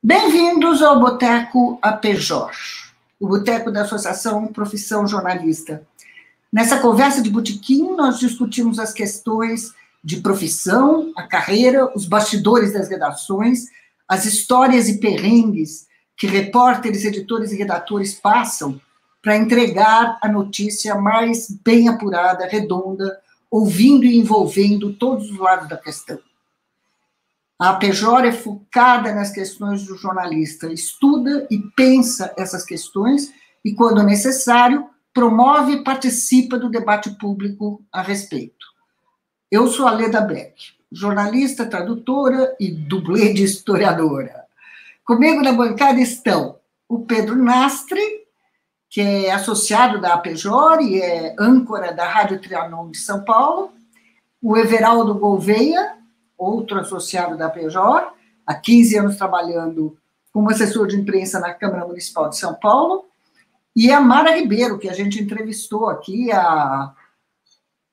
Bem-vindos ao Boteco APJOR, o boteco da Associação Profissão Jornalista. Nessa conversa de botequim, nós discutimos as questões de profissão, a carreira, os bastidores das redações, as histórias e perrengues que repórteres, editores e redatores passam para entregar a notícia mais bem apurada, redonda, ouvindo e envolvendo todos os lados da questão. A APJOR é focada nas questões do jornalista, estuda e pensa essas questões e, quando necessário, promove e participa do debate público a respeito. Eu sou a Leda Beck, jornalista, tradutora e dublê de historiadora. Comigo na bancada estão o Pedro Nastre, que é associado da APJOR e é âncora da Rádio Trianon de São Paulo, o Everaldo Gouveia, outro associado da APJOR, há 15 anos trabalhando como assessor de imprensa na Câmara Municipal de São Paulo, e a Mara Ribeiro, que a gente entrevistou aqui há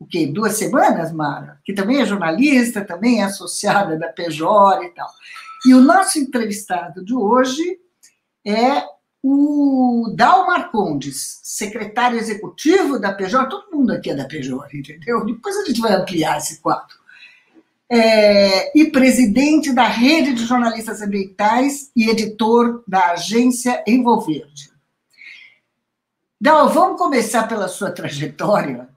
2 semanas, Mara? Que também é jornalista, também é associada da APJOR e tal. E o nosso entrevistado de hoje é o Dalmar Condes, secretário executivo da APJOR. Todo mundo aqui é da APJOR, entendeu? Depois a gente vai ampliar esse quadro. E presidente da Rede de Jornalistas Ambientais e editor da agência Envolverde. Dal, vamos começar pela sua trajetória.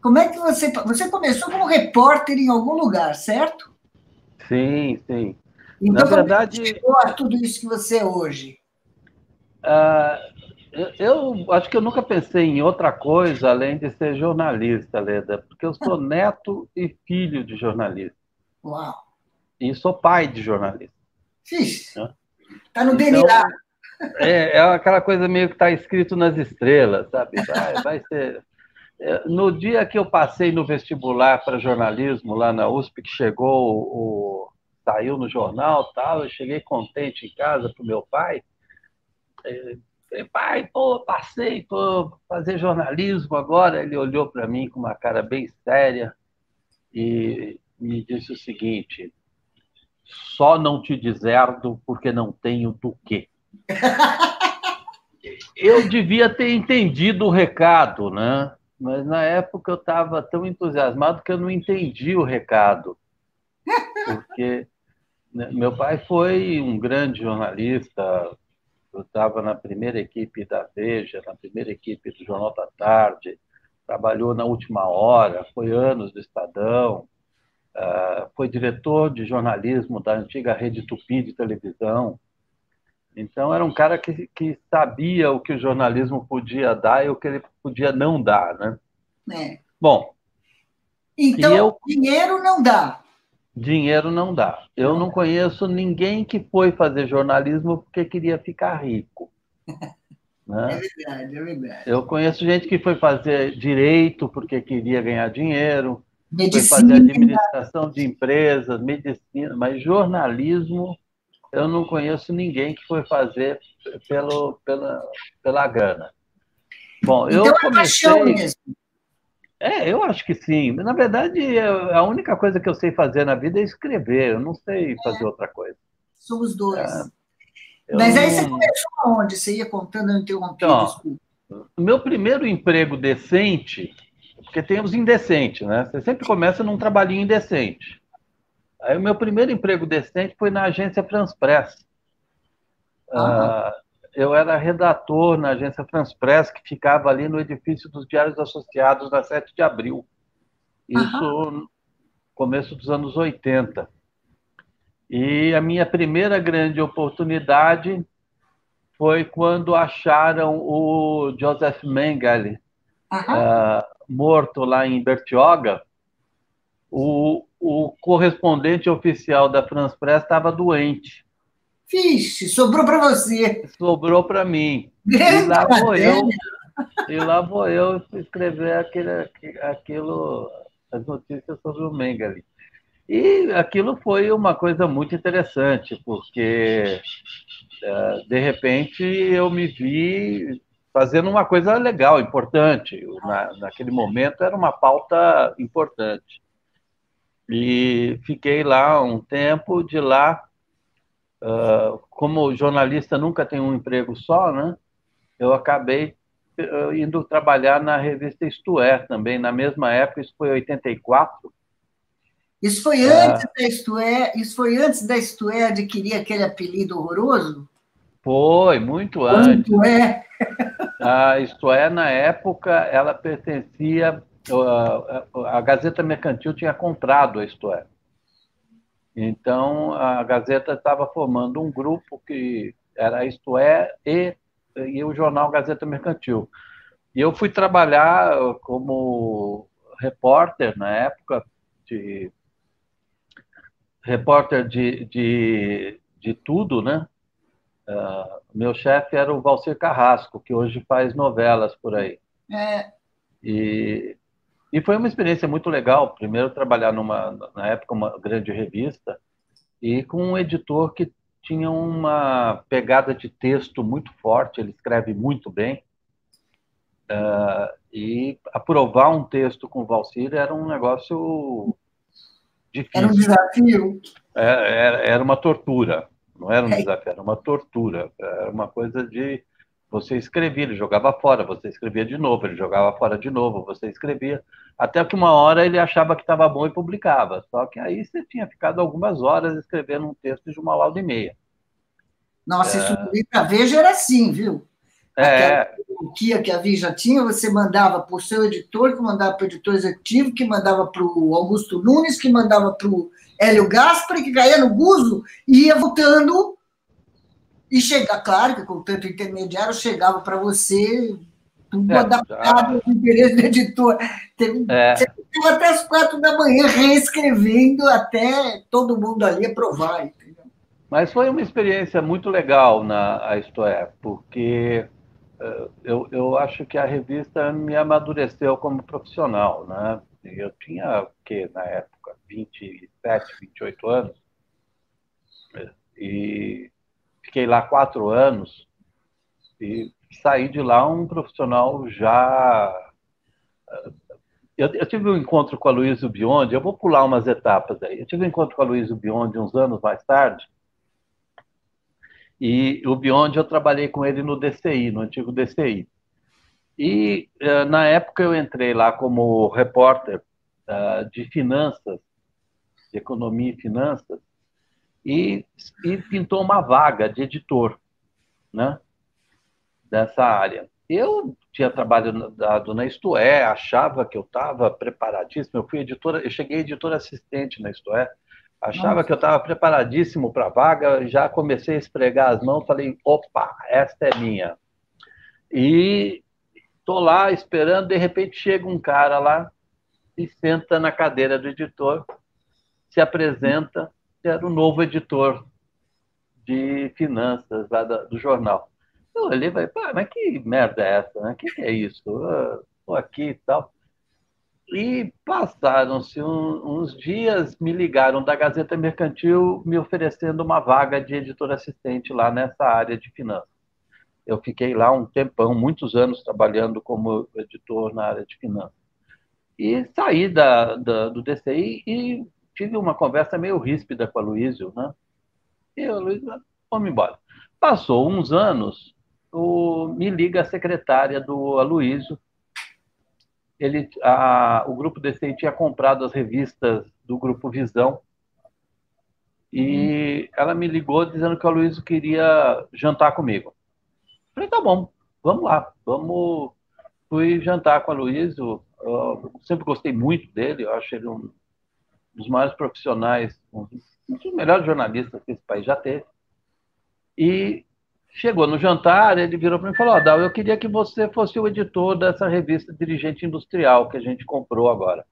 Como é que você começou como repórter em algum lugar, certo? Sim, sim. Então, na verdade, como chegou a tudo isso que você é hoje? Eu acho que eu nunca pensei em outra coisa além de ser jornalista, Leda, porque eu sou neto e filho de jornalista. Uau! E sou pai de jornalista. Fixe! Né? Está no então, DNA. É aquela coisa meio que está escrito nas estrelas, sabe? Vai ser... No dia que eu passei no vestibular para jornalismo lá na USP, que saiu no jornal, tal, eu cheguei contente em casa para o meu pai. Falei, pai, passei, vou fazer jornalismo agora. Ele olhou para mim com uma cara bem séria e me disse o seguinte: só não te deserdo porque não tenho do quê. Eu devia ter entendido o recado, né? Mas na época eu estava tão entusiasmado que eu não entendi o recado. Porque meu pai foi um grande jornalista. Eu estava na primeira equipe da Veja, na primeira equipe do Jornal da Tarde, trabalhou na Última Hora, foi anos do Estadão, foi diretor de jornalismo da antiga Rede Tupi de televisão. Então, era um cara que sabia o que o jornalismo podia dar e o que ele podia não dar, né? Bom, então, dinheiro não dá. Dinheiro não dá. Eu não conheço ninguém que foi fazer jornalismo porque queria ficar rico. Né? É verdade. Eu conheço gente que foi fazer direito porque queria ganhar dinheiro, medicina. Foi fazer administração de empresas, medicina, mas jornalismo eu não conheço ninguém que foi fazer pela grana. Bom, então, eu comecei... paixão mesmo. Eu acho que sim. Na verdade, a única coisa que eu sei fazer na vida é escrever. Eu não sei fazer outra coisa. Somos dois. Mas aí você começou aonde? Você ia contando, eu interrompi, então, desculpa. O meu primeiro emprego decente, porque tem os indecentes, né? Você sempre começa num trabalhinho indecente. Aí o meu primeiro emprego decente foi na agência France Press. Eu era redator na agência France Press, que ficava ali no edifício dos Diários Associados, na 7 de abril. Isso no começo dos anos 80. E a minha primeira grande oportunidade foi quando acharam o Joseph Mengele morto lá em Bertioga. O correspondente oficial da France Press estava doente. Vixe, sobrou para você. Sobrou para mim. Grande E lá vou eu escrever as notícias sobre o Mengele. E aquilo foi uma coisa muito interessante, porque, de repente, eu me vi fazendo uma coisa legal, importante. Naquele momento era uma pauta importante. E fiquei lá um tempo, de lá, como jornalista nunca tem um emprego só, né? Eu acabei indo trabalhar na revista Isto É também, na mesma época, isso foi em 84. Isso foi antes da Isto É, isso foi antes da Isto É adquirir aquele apelido horroroso? Foi, muito antes. Quanto é? A Isto É, na época, ela pertencia... A Gazeta Mercantil tinha comprado a Isto É. Então, a Gazeta estava formando um grupo que era a Isto É e o jornal Gazeta Mercantil. E eu fui trabalhar como repórter, na época, repórter de tudo, né? Meu chefe era o Valcir Carrasco, que hoje faz novelas por aí. É, E foi uma experiência muito legal. Primeiro, trabalhar na época, uma grande revista, e com um editor que tinha uma pegada de texto muito forte, ele escreve muito bem. E aprovar um texto com o Valcir era um negócio era um difícil. desafio. Era uma tortura. Não era um desafio, era uma tortura. Era uma coisa de... Você escrevia, ele jogava fora, você escrevia de novo, ele jogava fora de novo, você escrevia. Até que uma hora ele achava que estava bom e publicava. Só que aí você tinha ficado algumas horas escrevendo um texto de 1 hora e meia. Nossa, isso no livro da Veja era assim, viu? Aquela É, hierarquia que a Veja tinha, você mandava para o seu editor, que mandava para o editor executivo, que mandava para o Augusto Nunes, que mandava para o Hélio Gaspari, que caía no Guzo e ia voltando. E chega, claro que com tanto intermediário chegava para você tudo adaptado ao interesse do editor. Você ficava até as 4 da manhã reescrevendo até todo mundo ali aprovar. Entendeu? mas foi uma experiência muito legal na Isto É, porque eu acho que a revista me amadureceu como profissional, né? Eu tinha, o quê, na época, 27, 28 anos, e fiquei lá 4 anos, e saí de lá um profissional já... Eu tive um encontro com a Luísa Biondi, eu vou pular umas etapas aí. Eu tive um encontro com a Luísa Biondi uns anos mais tarde, e o Biondi eu trabalhei com ele no DCI, no antigo DCI. E na época eu entrei lá como repórter de finanças, de economia e finanças, e pintou uma vaga de editor, né, dessa área. Eu tinha trabalhado na Isto É, achava que eu estava preparadíssimo. Eu cheguei editor assistente na Isto É, achava que eu estava preparadíssimo para a vaga, já comecei a esfregar as mãos, falei, opa, esta é minha. E estou lá esperando, de repente chega um cara lá e senta na cadeira do editor, se apresenta, era o novo editor de finanças lá do jornal. Eu olhei e falei, mas que merda é essa? Né? O que é isso? Estou aqui e tal. E passaram-se uns dias, me ligaram da Gazeta Mercantil me oferecendo uma vaga de editor assistente lá nessa área de finanças. Eu fiquei lá um tempão, muitos anos trabalhando como editor na área de finanças. E saí do DCI e tive uma conversa meio ríspida com a Luísio, né? E a Luísio, vamos embora. Passou uns anos, me liga a secretária do Aloysio. O grupo DCI tinha comprado as revistas do Grupo Visão e ela me ligou dizendo que o Aloysio queria jantar comigo. Falei, tá bom, vamos lá, vamos. Fui jantar com o Aloysio, eu sempre gostei muito dele, eu acho ele um dos maiores profissionais, um dos melhores jornalistas que esse país já teve. E chegou no jantar, ele virou para mim e falou, Dal, eu queria que você fosse o editor dessa revista Dirigente Industrial que a gente comprou agora.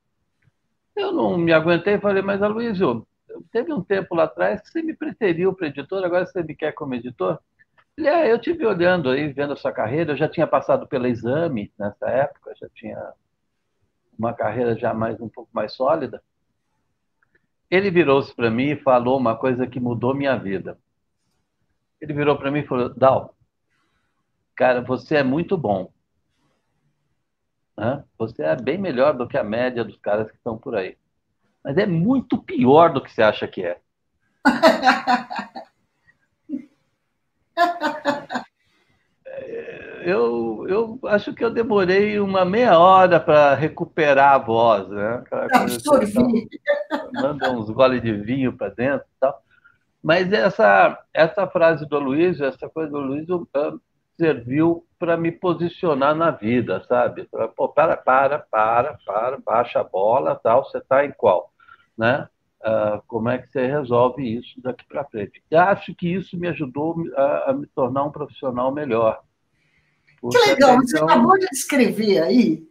Eu não me aguentei e falei, mas Aloysio, teve um tempo lá atrás que você me preferiu para editor, agora você me quer como editor? Ele, eu tive olhando aí, vendo a sua carreira, eu já tinha passado pela Exame nessa época, já tinha uma carreira já um pouco mais sólida. Ele virou-se para mim e falou uma coisa que mudou minha vida. Ele virou para mim e falou, Dal, cara, você é muito bom. Né? Você é bem melhor do que a média dos caras que estão por aí. Mas é muito pior do que você acha que é. Eu acho que eu demorei uma meia hora para recuperar a voz, né? Aquela coisa assim, manda uns goles de vinho para dentro e tal. Mas essa frase do Aloysio, essa coisa do Aloysio, serviu para me posicionar na vida, sabe? Pô, baixa a bola, tal, você está em qual? Né? Como é que você resolve isso daqui para frente? Eu acho que isso me ajudou a me tornar um profissional melhor. Que legal, você acabou de descrever aí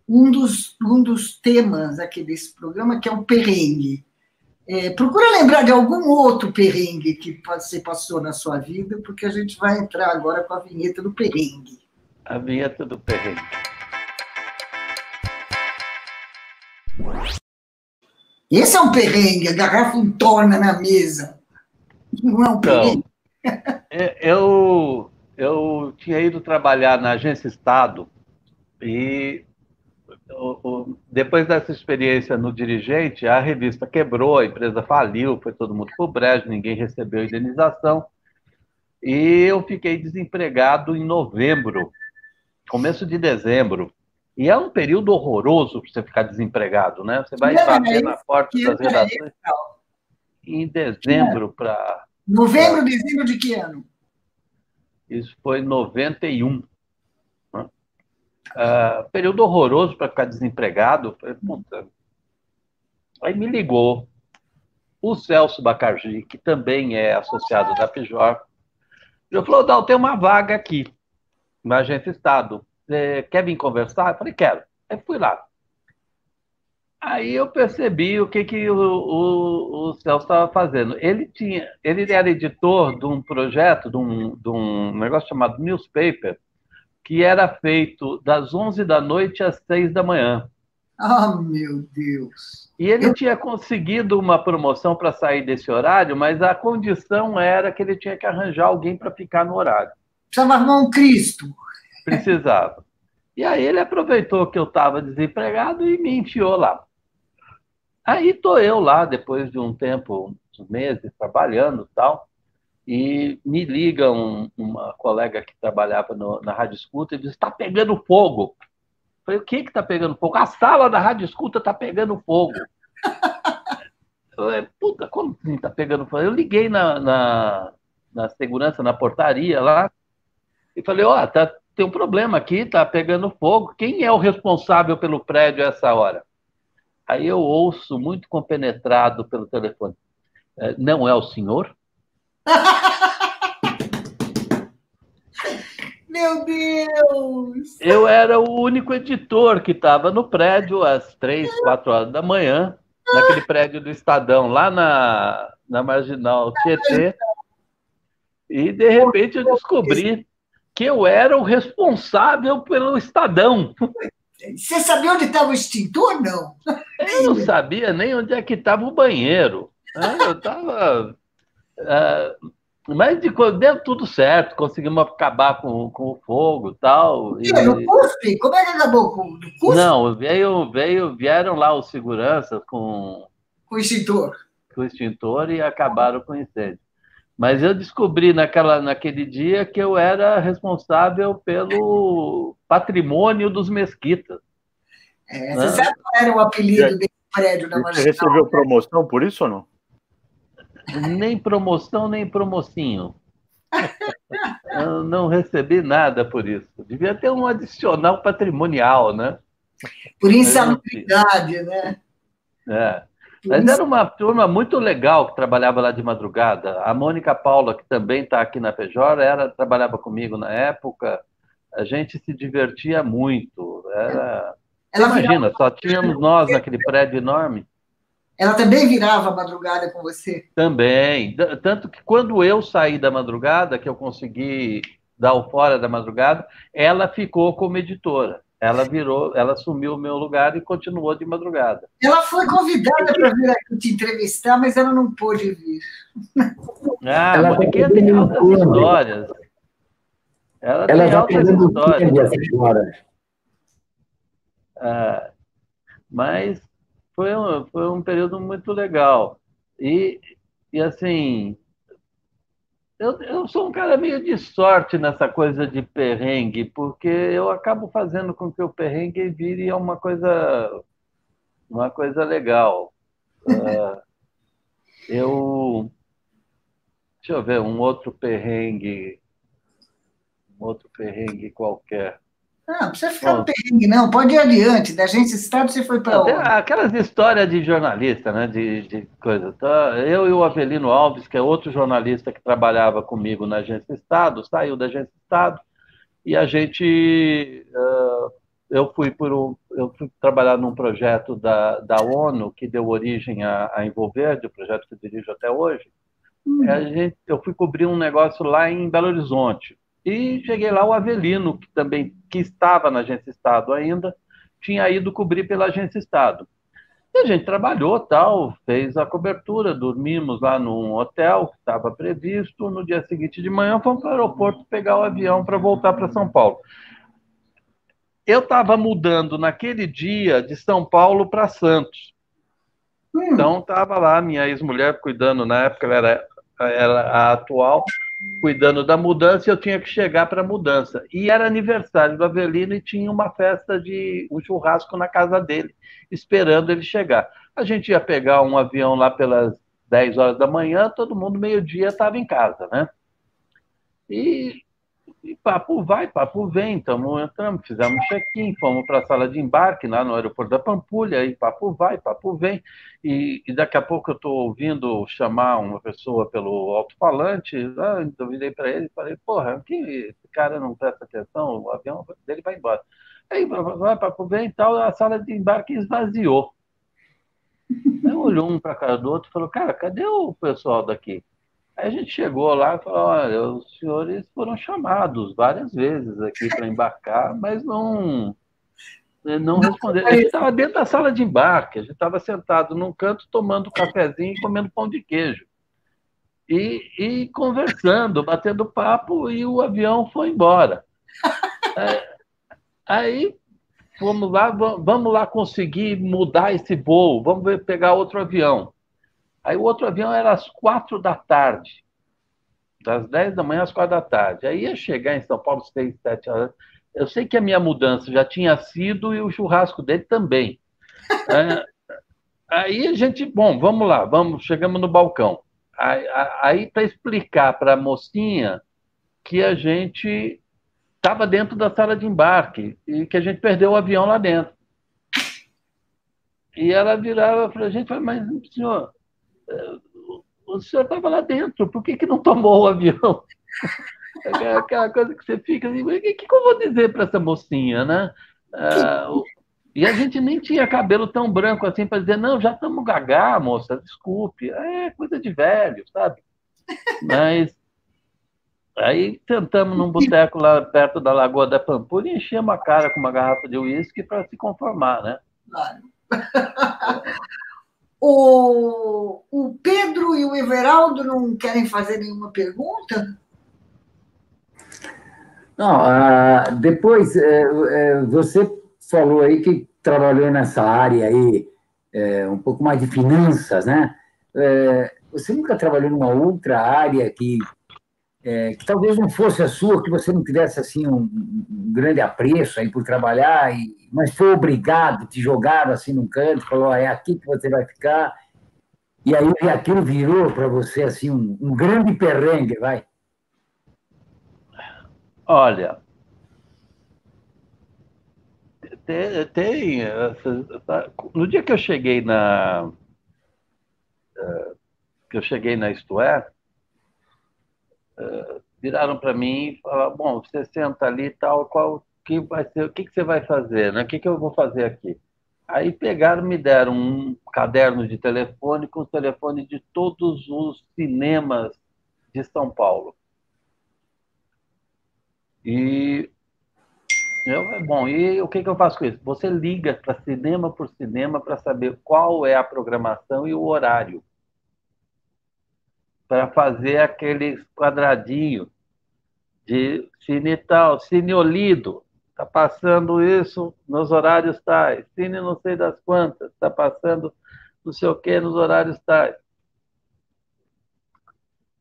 um dos temas aqui desse programa, que é o perrengue. Procura lembrar de algum outro perrengue que você passou na sua vida, porque a gente vai entrar agora com a vinheta do perrengue. A vinheta do perrengue. Esse é um perrengue, a garrafa entorna na mesa. Não é um perrengue? Então, eu tinha ido trabalhar na Agência Estado e depois dessa experiência no dirigente, a revista quebrou, a empresa faliu, foi todo mundo pro brejo, ninguém recebeu indenização. E eu fiquei desempregado em novembro, começo de dezembro. E é um período horroroso para você ficar desempregado, né? Você vai bater na porta das redações em dezembro para... Novembro, dezembro de que ano? Isso foi 91. Período horroroso para ficar desempregado. Puta. Aí me ligou o Celso Bacargi, que também é associado da Pjor. Ele falou, Dal, tem uma vaga aqui na Agência Estado. Você quer vir conversar? Eu falei, quero. Aí fui lá. Aí eu percebi o que o Celso estava fazendo. Ele era editor de um projeto, de um negócio chamado Newspaper, que era feito das 11 da noite às 6 da manhã. Ah, meu Deus! E ele tinha conseguido uma promoção para sair desse horário, mas a condição era que ele tinha que arranjar alguém para ficar no horário. Precisava arrumar um Cristo. Precisava. E aí ele aproveitou que eu estava desempregado e me enfiou lá. Aí estou eu lá, depois de um tempo, uns meses, trabalhando e tal, e me liga uma colega que trabalhava na Rádio Escuta e diz, está pegando fogo. Eu falei, o que está pegando fogo? A sala da Rádio Escuta está pegando fogo. Eu falei, puta, como assim está pegando fogo? Eu liguei na segurança, na portaria lá, e falei, tem um problema aqui, está pegando fogo. Quem é o responsável pelo prédio a essa hora? Aí eu ouço, muito compenetrado pelo telefone, não é o senhor? Meu Deus! Eu era o único editor que estava no prédio às 3, 4 horas da manhã, naquele prédio do Estadão, lá na Marginal Tietê, e de repente eu descobri que eu era o responsável pelo Estadão. Você sabia onde estava o extintor, não? Eu não sabia nem onde é que estava o banheiro. Eu estava... Mas deu tudo certo, conseguimos acabar com o fogo e tal. No cuspe? Como é que acabou com o cuspe? Não, vieram lá os seguranças com o extintor. Com o extintor e acabaram com o incêndio. Mas eu descobri naquele dia que eu era responsável pelo patrimônio dos mesquitas. Você sabe qual era o apelido desse prédio da Marginal? Você recebeu promoção por isso ou não? Nem promoção, nem promocinho. Eu não recebi nada por isso. Devia ter um adicional patrimonial, né? Por insalubridade, né? Mas era uma turma muito legal que trabalhava lá de madrugada. A Mônica Paula, que também está aqui na Pjor, trabalhava comigo na época. A gente se divertia muito. Imagina, só tínhamos nós naquele prédio enorme. Ela também virava a madrugada com você? Também. Tanto que quando eu saí da madrugada, que eu consegui dar o fora da madrugada, ela ficou como editora. Ela assumiu o meu lugar e continuou de madrugada. Ela foi convidada para vir aqui te entrevistar, mas ela não pôde vir. A Moniquinha tem altas histórias. Ela Ela tem já altas pegando o histórias. tempo, essa senhora. Ah, mas foi um período muito legal. E, e assim, eu sou um cara meio de sorte nessa coisa de perrengue, porque eu acabo fazendo com que o perrengue vire uma coisa legal. Eu, deixa eu ver, um outro perrengue qualquer. Não precisa ficar no Bom, perrengue, não. Pode ir adiante. Da Agência Estado, você foi para tem onde? aquelas histórias de jornalista, né? De coisa. Tá? Eu e o Avelino Alves, que é outro jornalista que trabalhava comigo na Agência Estado, saiu da Agência Estado e a gente. Eu fui trabalhar num projeto da ONU que deu origem à Envolverde, o projeto que eu dirijo até hoje. Eu fui cobrir um negócio lá em Belo Horizonte. E cheguei lá, o Avelino, que estava na Agência Estado ainda, tinha ido cobrir pela Agência Estado. E a gente trabalhou, tal, fez a cobertura, dormimos lá num hotel que estava previsto. No dia seguinte de manhã, fomos para o aeroporto pegar o avião para voltar para São Paulo. Eu estava mudando naquele dia de São Paulo para Santos. Então, estava lá minha ex-mulher cuidando, na época ela era a atual, cuidando da mudança, e eu tinha que chegar para a mudança. E era aniversário do Avelino e tinha uma festa um churrasco na casa dele, esperando ele chegar. A gente ia pegar um avião lá pelas 10 horas da manhã, todo mundo meio-dia estava em casa, né? E papo vai, papo vem, entramos, fizemos check-in, fomos para a sala de embarque lá no aeroporto da Pampulha, e papo vai, papo vem, e daqui a pouco eu estou ouvindo chamar uma pessoa pelo alto-falante, eu virei para ele e falei, porra, que esse cara não presta atenção, o avião dele vai embora. Aí, vai, papo vem e tal, a sala de embarque esvaziou. Aí olhou um para a cara do outro e falou, cara, cadê o pessoal daqui? Aí a gente chegou lá e falou, olha, os senhores foram chamados várias vezes aqui para embarcar, mas não responderam. A gente estava dentro da sala de embarque, a gente estava sentado num canto tomando cafezinho e comendo pão de queijo. E conversando, batendo papo, e o avião foi embora. Aí vamos lá conseguir mudar esse voo, pegar outro avião. Aí o outro avião era às 4 da tarde. Das 10 da manhã às 4 da tarde. Aí ia chegar em São Paulo às 6, 7 horas. Eu sei que a minha mudança já tinha sido e o churrasco dele também. Aí a gente, bom, vamos lá, chegamos no balcão. Aí para explicar para a mocinha que a gente estava dentro da sala de embarque e que a gente perdeu o avião lá dentro. E ela virava para a gente e falava, mas senhor, o senhor estava lá dentro, por que não tomou o avião? Aquela coisa que você fica assim, o que eu vou dizer para essa mocinha, né? E a gente nem tinha cabelo tão branco assim para dizer, não, já estamos gagá, moça, desculpe. É coisa de velho, sabe? Mas aí sentamos num boteco lá perto da Lagoa da Pampulha e enchemos a cara com uma garrafa de uísque para se conformar, né? Claro. O Pedro e o Everaldo não querem fazer nenhuma pergunta? Não, depois, você falou aí que trabalhou nessa área aí, um pouco mais de finanças, né? Você nunca trabalhou numa outra área que talvez não fosse a sua, que você não tivesse assim um grande apreço aí por trabalhar, mas foi obrigado, te jogaram assim num canto, falou, é aqui que você vai ficar, e aí aquilo virou para você assim um grande perrengue, vai? Olha, no dia que eu cheguei na Isto É, viraram para mim e falaram, bom, você senta ali e tal, que vai ser, o que você vai fazer, né? O que eu vou fazer aqui? Aí pegaram, me deram um caderno de telefone com os telefones de todos os cinemas de São Paulo. E bom, e o que eu faço com isso? Você liga para cinema por cinema para saber qual é a programação e o horário, para fazer aquele quadradinho de cine tal, cine Olido, está passando isso nos horários tais, cine não sei das quantas, está passando não sei o que nos horários tais.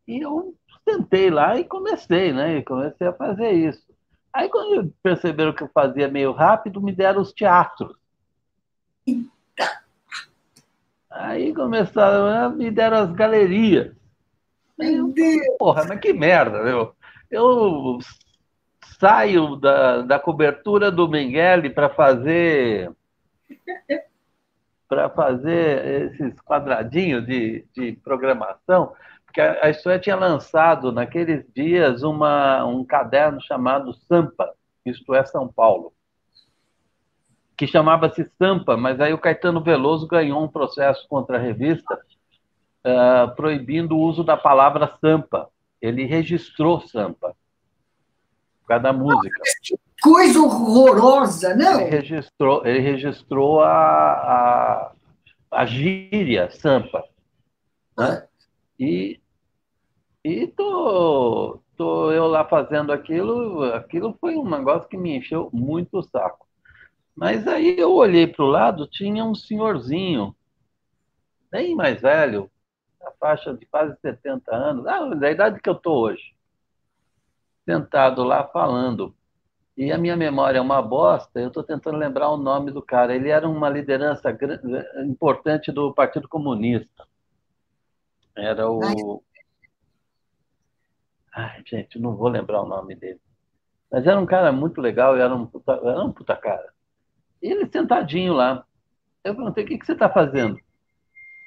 E eu sentei lá e comecei, né? E comecei a fazer isso. Aí, quando perceberam que eu fazia meio rápido, me deram os teatros. Aí começaram, me deram as galerias. Meu Deus! Porra, mas que merda, meu. Eu saio da cobertura do Mengele para fazer esses quadradinhos de programação, porque a História tinha lançado naqueles dias um caderno chamado Sampa, isto é, São Paulo, que chamava-se Sampa, mas aí o Caetano Veloso ganhou um processo contra a revista proibindo o uso da palavra Sampa. Ele registrou Sampa, por causa da música. Que coisa horrorosa, não? Ele registrou a gíria Sampa. Né? E tô eu lá fazendo aquilo foi um negócio que me encheu muito o saco. Mas aí eu olhei para o lado, tinha um senhorzinho, bem mais velho, na faixa de quase 70 anos, da idade que eu estou hoje, sentado lá falando. E a minha memória é uma bosta, eu estou tentando lembrar o nome do cara. Ele era uma liderança importante do Partido Comunista. Era o... Ai, gente, não vou lembrar o nome dele. Mas era um cara muito legal, era um puta cara. E ele sentadinho lá. Eu perguntei, o que você está fazendo?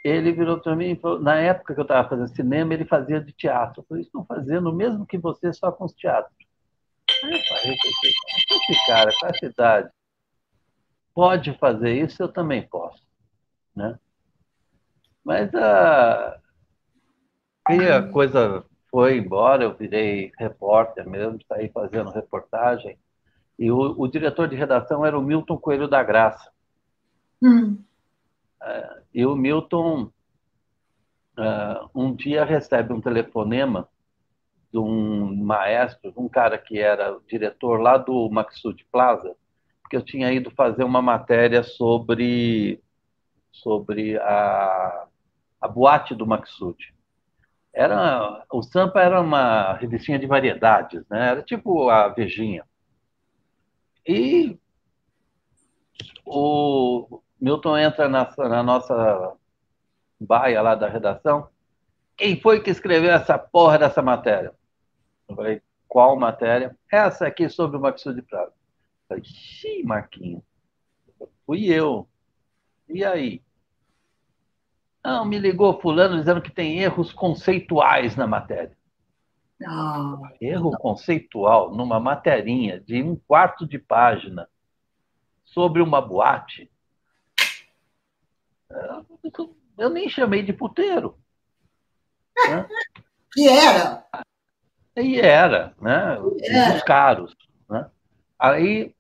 Ele virou para mim e falou, na época que eu estava fazendo cinema, ele fazia de teatro. Eu falei, estou fazendo o mesmo que você, só com os teatros. Aí eu falei, esse cara, com essa idade, pode fazer isso, eu também posso. Né? Mas a coisa foi embora, eu virei repórter mesmo, saí fazendo reportagem. E o diretor de redação era o Milton Coelho da Graça. E o Milton, um dia, recebe um telefonema de um maestro, um cara que era diretor lá do Maxud Plaza, porque eu tinha ido fazer uma matéria sobre a boate do Maxud. O Sampa era uma revistinha de variedades, né? Era tipo a Vejinha. E o Milton entra na nossa baia lá da redação. Quem foi que escreveu essa porra dessa matéria? Eu falei, qual matéria? Essa aqui sobre o Maxud Plaza. Eu falei, xiii, Marquinhos, fui eu. E aí? Não, me ligou fulano dizendo que tem erros conceituais na matéria. Erro conceitual numa materinha de 1/4 de página sobre uma boate? Eu nem chamei de puteiro. Né? Que era? E era, né? Os caros. Né? Aí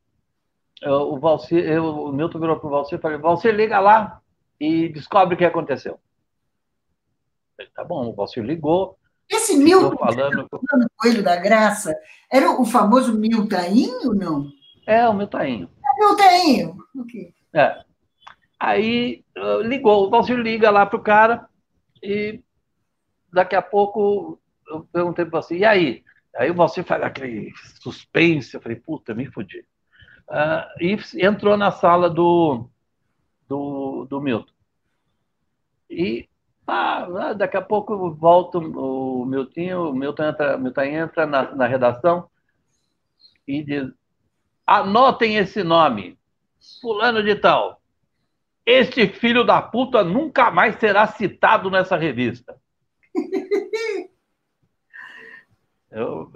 o Milton virou para o Valcir e falou, Valcir, liga lá e descobre o que aconteceu. Falei, tá bom, o Valcir ligou. Esse Milton Coelho da Graça era o famoso Miltainho, não? É, o Miltainho. Miltainho, ok. Aí ligou, o Valcir liga lá pro cara e daqui a pouco eu perguntei para você, e aí? Aí o Valcir faz aquele suspense, eu falei, puta, me fudi. E entrou na sala do Milton. E daqui a pouco volta o Milton entra na redação e diz, anotem esse nome, fulano de tal. Este filho da puta nunca mais será citado nessa revista.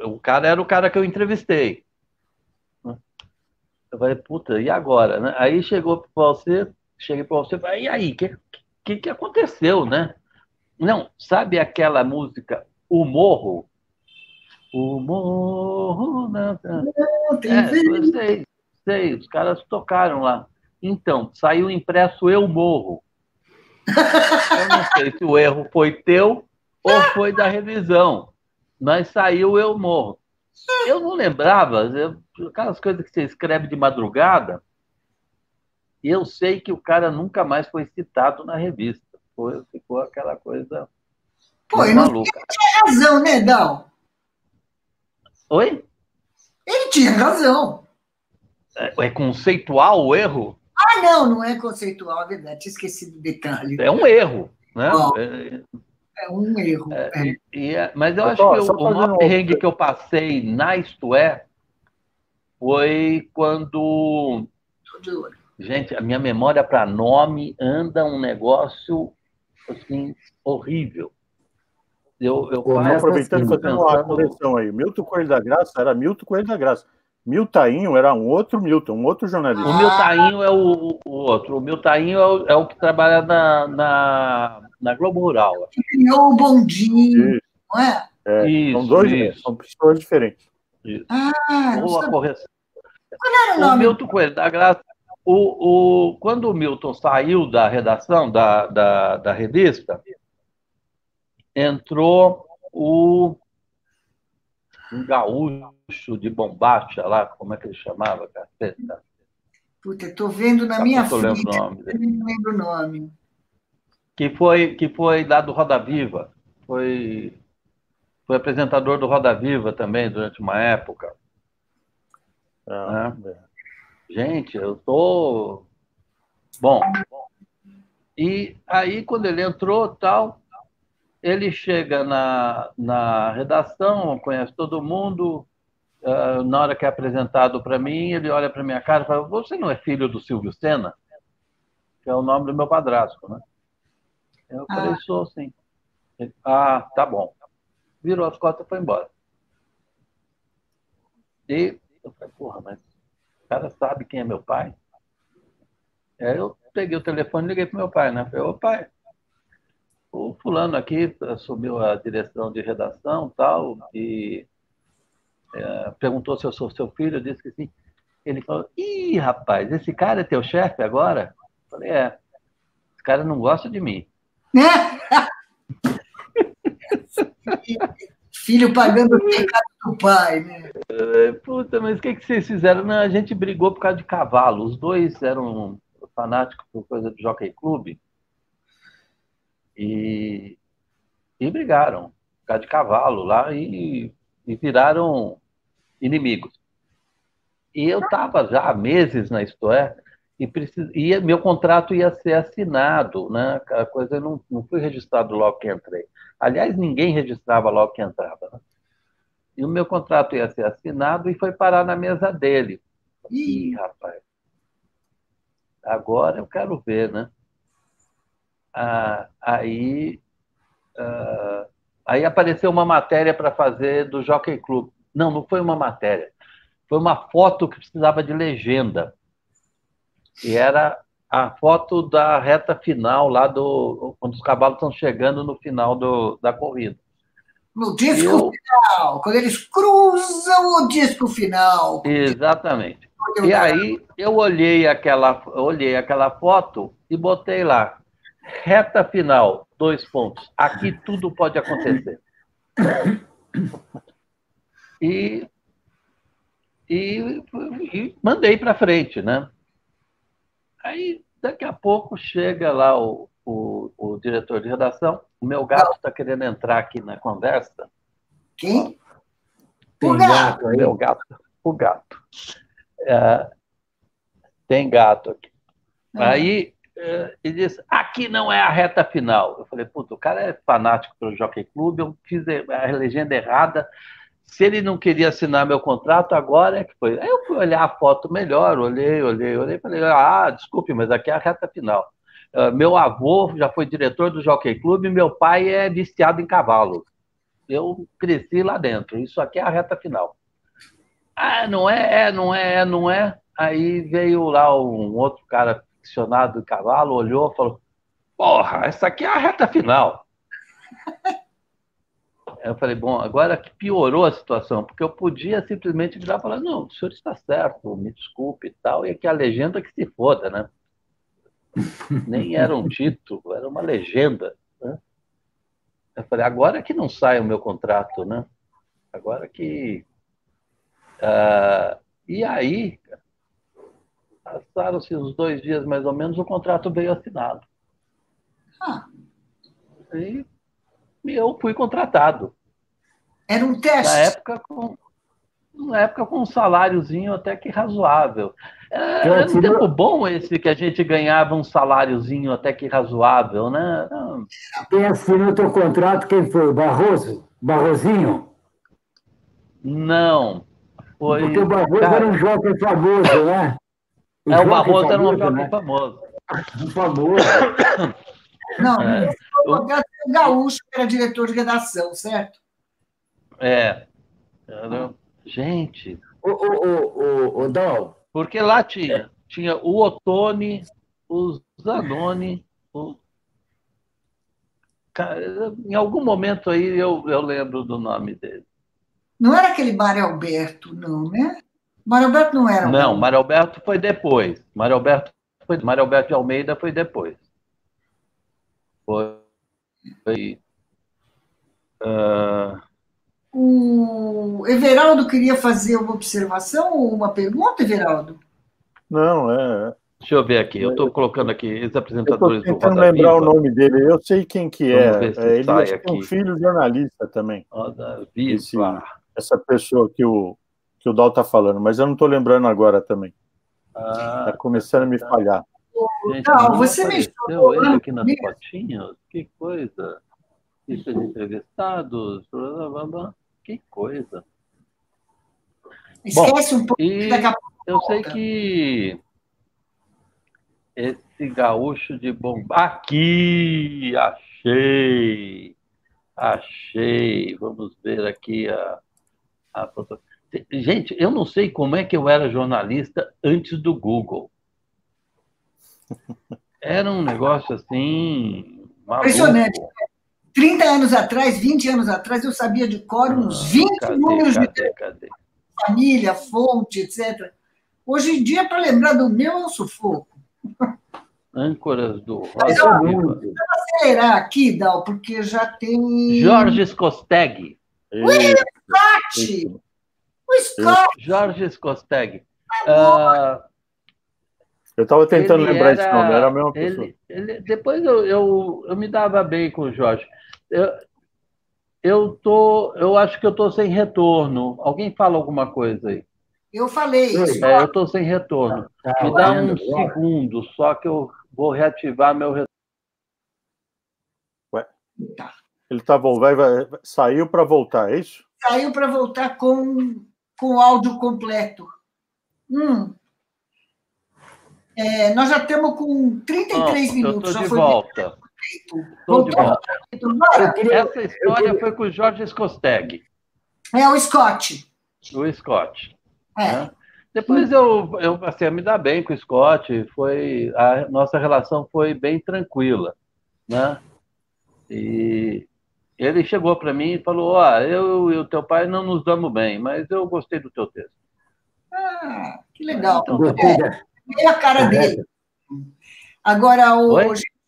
O cara era o cara que eu entrevistei. Eu falei, puta, e agora? Né? Aí cheguei para você e falei, e aí, o que aconteceu, né? Não, sabe aquela música, O Morro? O Morro... Sei, os caras tocaram lá. Então, saiu impresso Eu Morro. Eu não sei se o erro foi teu ou foi da revisão, mas saiu Eu Morro. Eu não lembrava, aquelas coisas que você escreve de madrugada, e eu sei que o cara nunca mais foi citado na revista. Ficou aquela coisa Pô, e não maluca. tinha razão, né, Dal? Oi? Ele tinha razão. É conceitual o erro? Ah, não, não é conceitual, é verdade. Tinha esquecido o detalhe. É um erro, né? Bom, é um erro. Mas eu Mas, acho ó, que só o maior fazendo perrengue que eu passei na Isto É foi quando... Tô de olho. Gente, a minha memória para nome anda um negócio assim, horrível. Eu Começa aproveitando e assim. fazendo uma correção aí. Milton Coelho da Graça era Milton Coelho da Graça. Miltainho era um outro Milton, um outro jornalista. O Miltainho é o outro. O Miltainho é o que trabalha na Globo Rural. Que criou o bondinho, não é? São dois, Isso. são pessoas diferentes. Isso. Ah, não Ou a sabia. correção. Qual era o O nome? Milton Coelho da Graça, quando o Milton saiu da redação da revista, entrou um gaúcho de bombacha lá, como é que ele chamava, caceta? Puta, estou vendo na Daqui a minha pouco eu lembro frente, o nome eu dele. não lembro o nome. Que foi lá do Roda Viva. Foi apresentador do Roda Viva também durante uma época. Né? Gente, eu tô... Bom, e aí quando ele entrou, tal, ele chega na redação, conhece todo mundo, na hora que é apresentado para mim, ele olha para minha cara e fala: você não é filho do Silvio Sena? Que é o nome do meu padrasto, né? Eu falei: sou, sim. Ele: tá bom. Virou as costas e foi embora. E eu falei: porra, mas o cara sabe quem é meu pai? Aí eu peguei o telefone e liguei para meu pai, né? Falei: ô pai, o fulano aqui assumiu a direção de redação tal, e perguntou se eu sou seu filho, eu disse que sim. Ele falou: ih, rapaz, esse cara é teu chefe agora? Eu falei: esse cara não gosta de mim. Filho pagando o pecado do pai, né? Puta, mas o que vocês fizeram? Não, a gente brigou por causa de cavalo. Os dois eram fanáticos por coisa do Jockey Club e brigaram por causa de cavalo lá e viraram inimigos. E eu estava já há meses na Isto É, e meu contrato ia ser assinado, né? A coisa não foi registrado logo que entrei. Aliás, ninguém registrava logo que entrava, né? E o meu contrato ia ser assinado e foi parar na mesa dele. Ih, rapaz, agora eu quero ver, né? Aí apareceu uma matéria para fazer do Jockey Club. Não foi uma matéria. Foi uma foto que precisava de legenda. E era a foto da reta final, lá quando os cavalos estão chegando no final da corrida. No disco final, quando eles cruzam o disco final. Exatamente. E aí eu olhei aquela foto e botei lá: reta final, 2 pontos. Aqui tudo pode acontecer. E mandei para frente, né? Aí, daqui a pouco, chega lá o diretor de redação. O meu gato está querendo entrar aqui na conversa. Quem? Tem gato aí? Meu gato. O gato. Tem gato aqui. Aí, ele disse: aqui não é a reta final. Eu falei: puta, o cara é fanático pelo Jockey Club, eu fiz a legenda errada. Se ele não queria assinar meu contrato, agora é que foi. Aí eu fui olhar a foto melhor, olhei e falei: desculpe, mas aqui é a reta final. Meu avô já foi diretor do Jockey Club e meu pai é viciado em cavalo. Eu cresci lá dentro. Isso aqui é a reta final. Não é. Aí veio lá um outro cara aficionado de cavalo, olhou e falou: porra, essa aqui é a reta final. Eu falei: bom, agora que piorou a situação, porque eu podia simplesmente virar e falar: não, o senhor está certo, me desculpe e tal, e que a legenda que se foda, né? Nem era um título, era uma legenda, né? Eu falei: agora que não sai o meu contrato, né? Agora que E aí, passaram-se uns 2 dias mais ou menos, o contrato veio assinado. E eu fui contratado. Era um teste? Na época com um saláriozinho até que razoável. Era um tempo bom esse que a gente ganhava um saláriozinho até que razoável, né? Quem assinou o teu contrato, quem foi? O Barroso? Barrosinho? Não. Porque o Barroso era um jockey famoso, né? O Barroso era um jockey famoso. Famoso. Não, o Gaúcho que era diretor de redação, certo? Gente. O Dal. Porque lá tinha o Ottoni, o Zanoni, em algum momento aí eu lembro do nome dele. Não era aquele Mário Alberto, não, né? Mário Alberto não era. Não, Mário Alberto foi depois. Mário Alberto de Almeida foi depois. O Everaldo queria fazer uma observação ou uma pergunta, Everaldo? Não, Deixa eu ver aqui. Eu estou colocando aqui os apresentadores do Roda Viva. Estou tentando lembrar o nome dele. Eu sei quem que é. Ele sai tem um filho jornalista também. Roda Viva. Essa pessoa que o Dal está falando, mas eu não estou lembrando agora também. Está começando a me falhar. Gente, não, você mencionou ele aqui nas fotinhas? Que coisa. Lista de entrevistados. Que coisa. Esquece um pouco. Eu sei que esse gaúcho de bomba. Aqui! Achei. Vamos ver aqui a foto. Gente, eu não sei como é que eu era jornalista antes do Google. Era um negócio assim. Maluco. Impressionante. 30 anos atrás, 20 anos atrás, eu sabia de cor uns 20 números de família, fonte, etc. Hoje em dia, para lembrar do meu, é um sufoco. Âncoras do Roda Viva. Vou acelerar aqui, Dal, porque já tem... Jorge Skosteg. O Scott! O Scott! Jorge Skosteg. Eu estava tentando lembrar esse nome, era a mesma pessoa. Depois eu me dava bem com o Jorge. Eu acho que eu estou sem retorno. Alguém fala alguma coisa aí? Eu falei. Eu estou sem retorno. Me dá um segundo, só que eu vou reativar meu retorno. Ué? Ele saiu para voltar, é isso? Saiu para voltar com o áudio completo. Nós já estamos com 33 minutos. Estou de volta. Estou de volta. Essa história foi com o Jorge Skosteg. O Scott. O Scott. Né? Depois eu passei a me dar bem com o Scott. A nossa relação foi bem tranquila. Né? E ele chegou para mim e falou: eu e o teu pai não nos damos bem, mas eu gostei do teu texto. Que legal. Então, é a cara dele. Agora,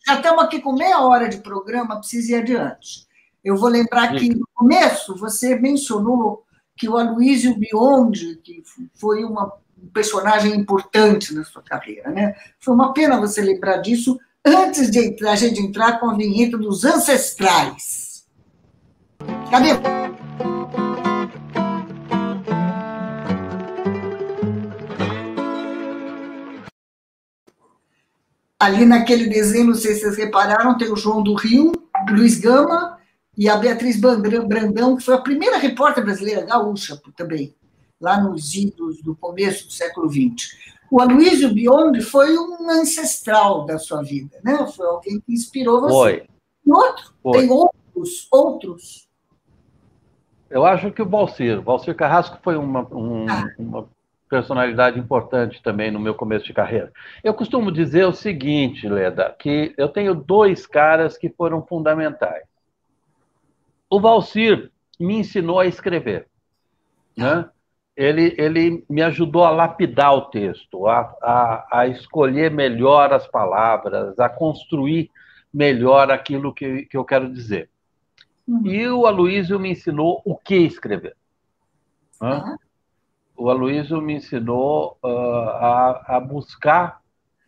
já estamos aqui com meia hora de programa, precisa ir adiante. Eu vou lembrar que, no começo, você mencionou que o Aloysio Biondi, que foi um personagem importante na sua carreira, né? Foi uma pena você lembrar disso antes de a gente entrar com a vinheta dos ancestrais. Cadê? Ali naquele desenho, não sei se vocês repararam, tem o João do Rio, o Luiz Gama e a Beatriz Brandão, que foi a primeira repórter brasileira gaúcha também, lá nos idos do começo do século XX. O Aloysio Biondi foi um ancestral da sua vida, né? Foi alguém que inspirou você. Tem outros. Eu acho que o Valcir Carrasco foi uma personalidade importante também no meu começo de carreira. Eu costumo dizer o seguinte, Leda, que eu tenho 2 caras que foram fundamentais. O Valcir me ensinou a escrever, né? Ele me ajudou a lapidar o texto, a escolher melhor as palavras, a construir melhor aquilo que eu quero dizer. E o Aloysio me ensinou o que escrever. Né? o Aloysio me ensinou a buscar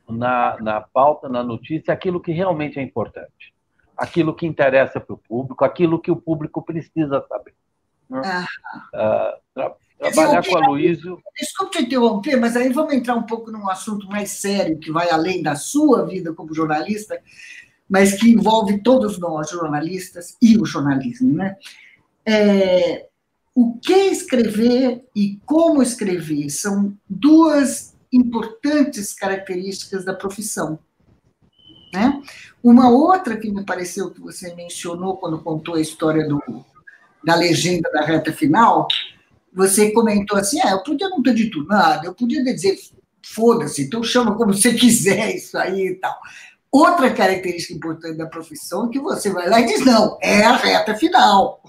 na pauta, na notícia, aquilo que realmente é importante, aquilo que interessa para o público, aquilo que o público precisa saber. Né? Trabalhar com o Aloysio... Desculpe te interromper, mas aí vamos entrar um pouco num assunto mais sério, que vai além da sua vida como jornalista, mas que envolve todos nós, jornalistas, e o jornalismo. Né? O que escrever e como escrever são duas importantes características da profissão. Né? Uma outra que me pareceu que você mencionou quando contou a história da legenda da reta final, você comentou assim, eu podia não ter dito nada, eu podia dizer, foda-se, então chama como você quiser isso aí e tal. Outra característica importante da profissão é que você vai lá e diz, não, é a reta final.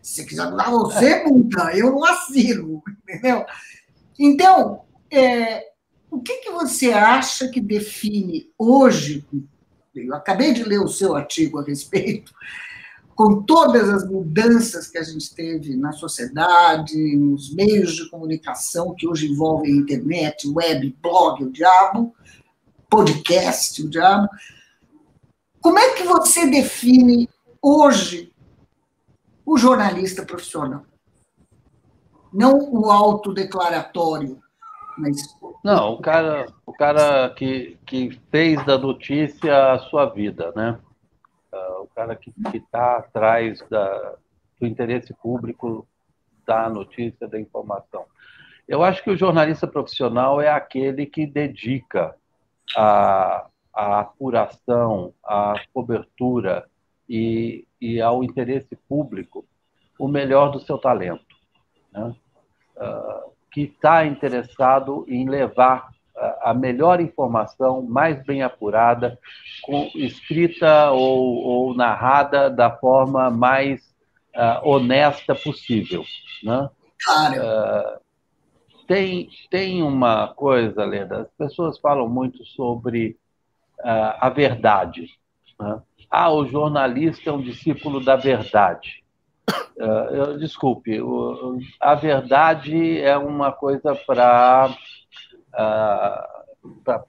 Se você quiser mudar, você muda, eu não assino, entendeu? Então, o que você acha que define hoje, eu acabei de ler o seu artigo a respeito, com todas as mudanças que a gente teve na sociedade, nos meios de comunicação que hoje envolvem internet, web, blog, o diabo, podcast, o diabo. Como é que você define hoje o jornalista profissional? Não o autodeclaratório, mas... Não, o cara que fez da notícia a sua vida, né? O cara que está atrás do interesse público da notícia, da informação. Eu acho que o jornalista profissional é aquele que dedica a apuração, a cobertura e ao interesse público o melhor do seu talento, né? Que está interessado em levar a melhor informação, mais bem apurada, escrita ou narrada da forma mais honesta possível. Né? Claro. Tem uma coisa, Leda, as pessoas falam muito sobre a verdade. Né? O jornalista é um discípulo da verdade. Desculpe, a verdade é uma coisa para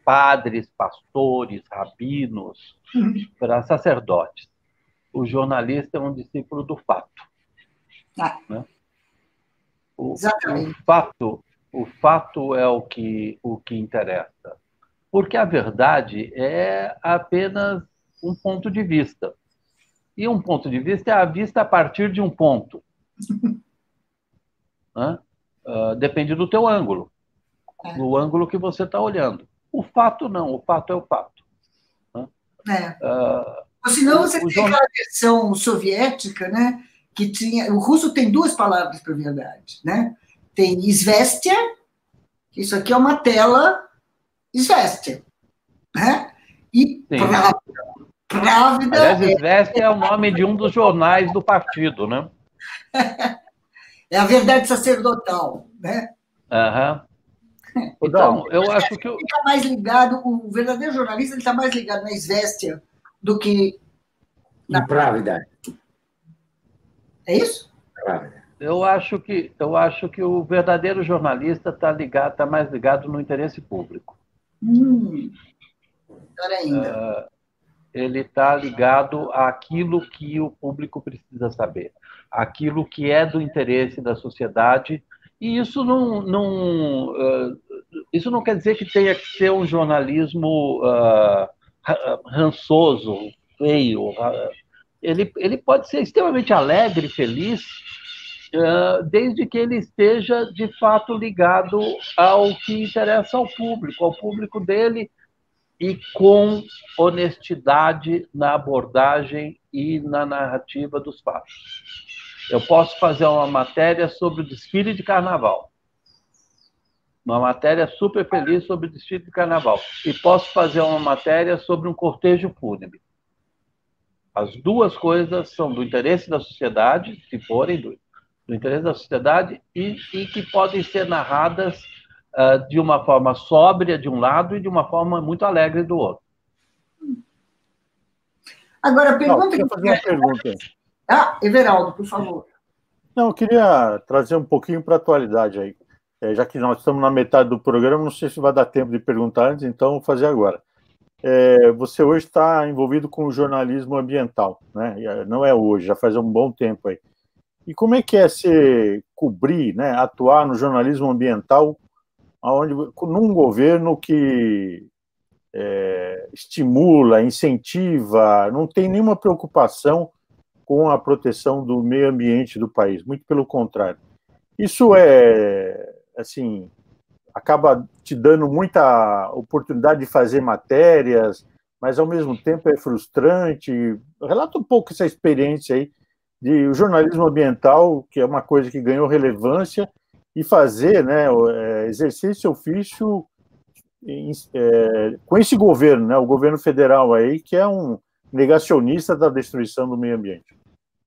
padres, pastores, rabinos, para sacerdotes. O jornalista é um discípulo do fato. Né? Exatamente. O fato é o que interessa. Porque a verdade é apenas um ponto de vista. E um ponto de vista é a vista a partir de um ponto. Né? Depende do teu ângulo. Do ângulo que você está olhando. O fato não, o fato é o fato. Né? Ou senão você tem aquela versão soviética, né, que tinha... O russo tem duas palavras para verdade. Né? Tem izvestia, que isso aqui é uma tela izvestia. Né? E Pravda... Aliás, izvestia é o nome de um dos jornais do partido, né? É a verdade sacerdotal, né? Então, eu acho que... Ele está mais ligado, o verdadeiro jornalista ele está mais ligado na izvestia do que... Na Pravda. É isso? Eu acho que o verdadeiro jornalista está mais ligado no interesse público. Melhor ainda. Ele está ligado àquilo que o público precisa saber, aquilo que é do interesse da sociedade, e isso não quer dizer que tenha que ser um jornalismo rançoso, feio. Ele pode ser extremamente alegre, feliz, desde que ele esteja, de fato, ligado ao que interessa ao público dele, e com honestidade na abordagem e na narrativa dos fatos. Eu posso fazer uma matéria sobre o desfile de carnaval. Uma matéria super feliz sobre o desfile de carnaval. E posso fazer uma matéria sobre um cortejo fúnebre. As duas coisas são do interesse da sociedade, se forem do interesse da sociedade, e que podem ser narradas de uma forma sóbria de um lado e de uma forma muito alegre do outro. Agora, a pergunta... Eu queria fazer uma pergunta. Everaldo, por favor. Não, eu queria trazer um pouquinho para a atualidade aí. já que nós estamos na metade do programa, não sei se vai dar tempo de perguntar antes, então vou fazer agora. Você hoje está envolvido com o jornalismo ambiental, né? Não é hoje, já faz um bom tempo aí. E como é que é se cobrir, né, atuar no jornalismo ambiental num governo que estimula, incentiva, não tem nenhuma preocupação com a proteção do meio ambiente do país, muito pelo contrário. Isso assim, acaba te dando muita oportunidade de fazer matérias, mas ao mesmo tempo é frustrante. Relata um pouco essa experiência aí de jornalismo ambiental, que é uma coisa que ganhou relevância, e fazer, né, exercer esse ofício com esse governo, né, o governo federal aí, que é um negacionista da destruição do meio ambiente.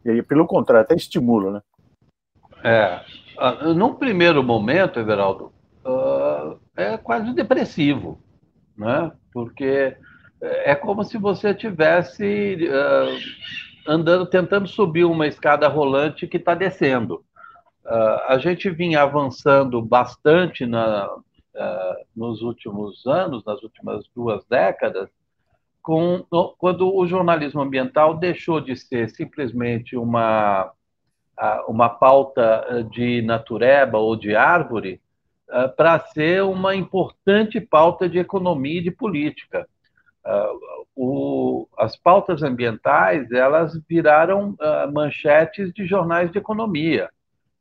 E aí, pelo contrário, até estimula, né? Num primeiro momento, Everaldo, é quase depressivo, né? Porque é como se você estivesse andando, tentando subir uma escada rolante que está descendo. A gente vinha avançando bastante nos últimos anos, nas últimas 2 décadas, quando o jornalismo ambiental deixou de ser simplesmente uma pauta de natureba ou de árvore para ser uma importante pauta de economia e de política. As pautas ambientais, elas viraram manchetes de jornais de economia,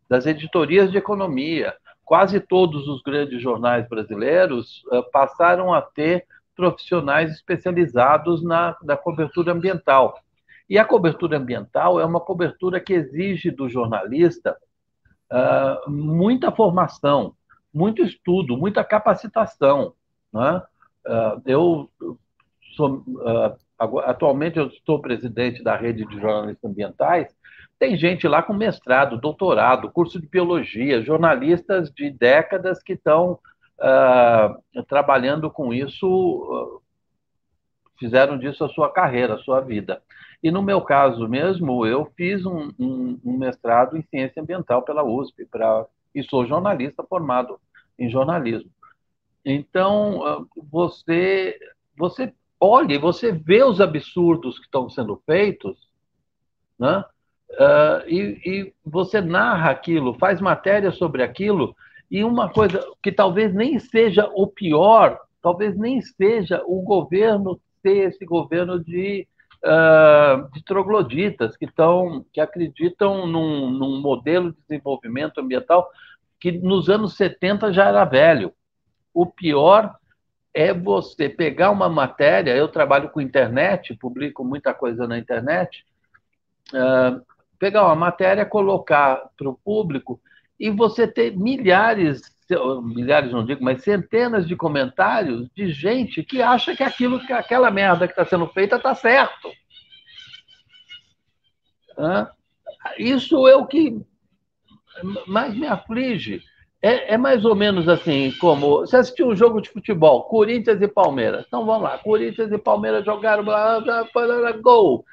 das editorias de economia. Quase todos os grandes jornais brasileiros passaram a ter profissionais especializados na cobertura ambiental. E a cobertura ambiental é uma cobertura que exige do jornalista muita formação, muito estudo, muita capacitação, né? Atualmente eu estou presidente da rede de jornalistas ambientais. Tem gente lá com mestrado, doutorado, curso de biologia, jornalistas de décadas que estão trabalhando com isso, fizeram disso a sua carreira, a sua vida. E no meu caso mesmo, eu fiz um mestrado em ciência ambiental pela USP, e sou jornalista formado em jornalismo. Então, você olha e você vê os absurdos que estão sendo feitos, né? E você narra aquilo, faz matéria sobre aquilo, e uma coisa que talvez nem seja o pior, talvez nem seja o governo ser esse governo de trogloditas que acreditam num modelo de desenvolvimento ambiental que nos anos 70 já era velho. O pior é você pegar uma matéria, eu trabalho com internet, publico muita coisa na internet, pegar uma matéria, colocar para o público e você ter milhares não digo, mas centenas de comentários de gente que acha que aquela merda que está sendo feita está certo. Isso é o que mais me aflige. É mais ou menos assim, como você assistiu um jogo de futebol, Corinthians e Palmeiras. Então vamos lá, Corinthians e Palmeiras jogaram, gol.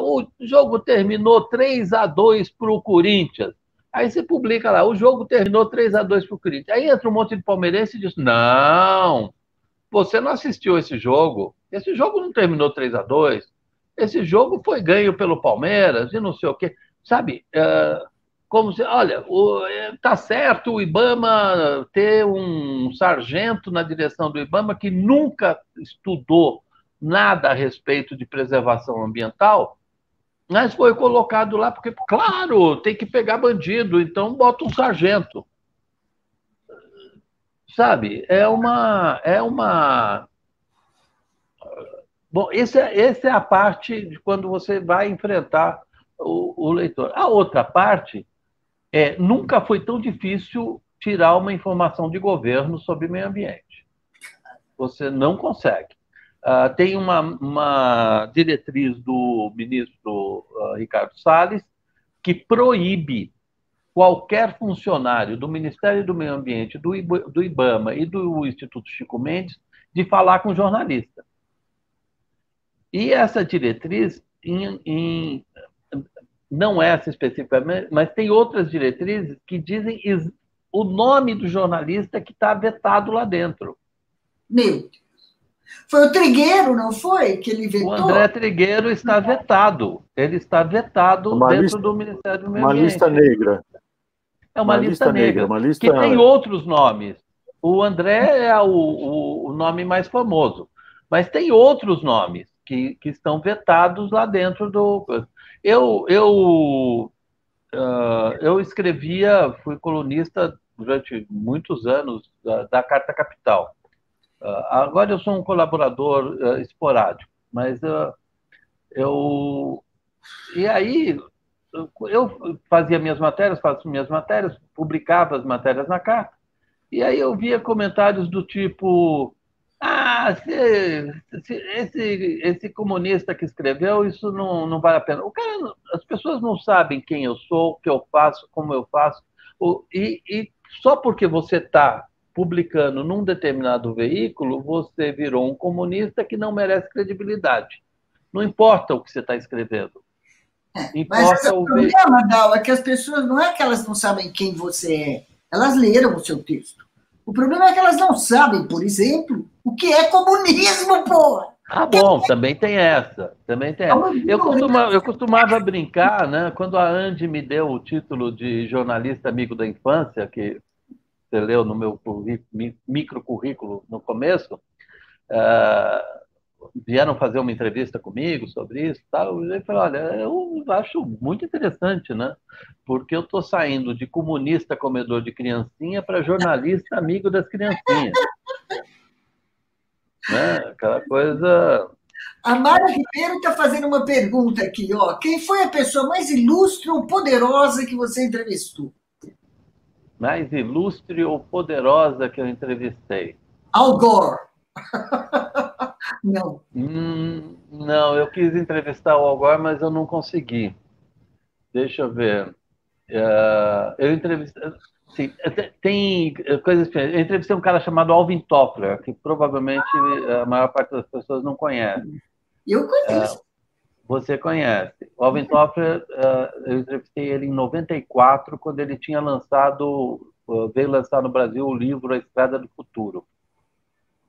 O jogo terminou 3-2 para o Corinthians. Aí você publica lá, o jogo terminou 3-2 para o Corinthians. Aí entra um monte de palmeirense e diz: não, você não assistiu esse jogo não terminou 3-2, esse jogo foi ganho pelo Palmeiras e não sei o quê. Sabe, como se, olha, tá certo o IBAMA ter um sargento na direção do IBAMA que nunca estudou nada a respeito de preservação ambiental, mas foi colocado lá porque, claro, tem que pegar bandido, então bota um sargento. Sabe, Bom, essa é a parte de quando você vai enfrentar o leitor. A outra parte nunca foi tão difícil tirar uma informação de governo sobre meio ambiente. Você não consegue. Tem uma diretriz do ministro Ricardo Salles que proíbe qualquer funcionário do Ministério do Meio Ambiente, do IBAMA e do Instituto Chico Mendes de falar com jornalista. E essa diretriz, não essa especificamente, mas tem outras diretrizes que dizem o nome do jornalista que está vetado lá dentro. Meu Deus. Foi o Trigueiro, não foi? Que ele vetou? O André Trigueiro está vetado. Ele está vetado dentro do Ministério do Meio Uma Ambiente. lista negra. É uma lista negra, uma lista... que tem outros nomes. O André é o nome mais famoso, mas tem outros nomes que estão vetados lá dentro do... Eu escrevia, fui colunista durante muitos anos da Carta Capital. Agora eu sou um colaborador esporádico, mas e aí eu fazia minhas matérias, faço minhas matérias, publicava as matérias na Carta, e aí eu via comentários do tipo: esse comunista que escreveu, isso não vale a pena. As pessoas não sabem quem eu sou, o que eu faço, como eu faço, e só porque você está publicando num determinado veículo, você virou um comunista que não merece credibilidade. Não importa o que você está escrevendo. Mas o problema, Dal, é que as pessoas, não é que elas não sabem quem você é, elas leram o seu texto. O problema é que elas não sabem, por exemplo, o que é comunismo, porra! Bom, também tem essa. Também tem essa. Eu costumava brincar, né? Quando a Andy me deu o título de jornalista amigo da infância, que você leu no meu microcurrículo no começo, vieram fazer uma entrevista comigo sobre isso, tal, e eu falei: olha, eu acho muito interessante, né? Porque eu estou saindo de comunista comedor de criancinha para jornalista amigo das criancinhas. Né? Aquela coisa... A Mara Ribeiro está fazendo uma pergunta aqui, ó. Quem foi a pessoa mais ilustre ou poderosa que você entrevistou? Mais ilustre ou poderosa que eu entrevistei? Al Gore. Não. Não, eu quis entrevistar o Al Gore, mas eu não consegui. Deixa eu ver. Eu entrevistei... Sim, tem coisas diferentes. Eu entrevistei um cara chamado Alvin Toffler, que provavelmente a maior parte das pessoas não conhece. Eu conheço. Você conhece. O Alvin Toffler, eu entrevistei ele em 94, quando ele tinha veio lançar no Brasil o livro A Estrada do Futuro.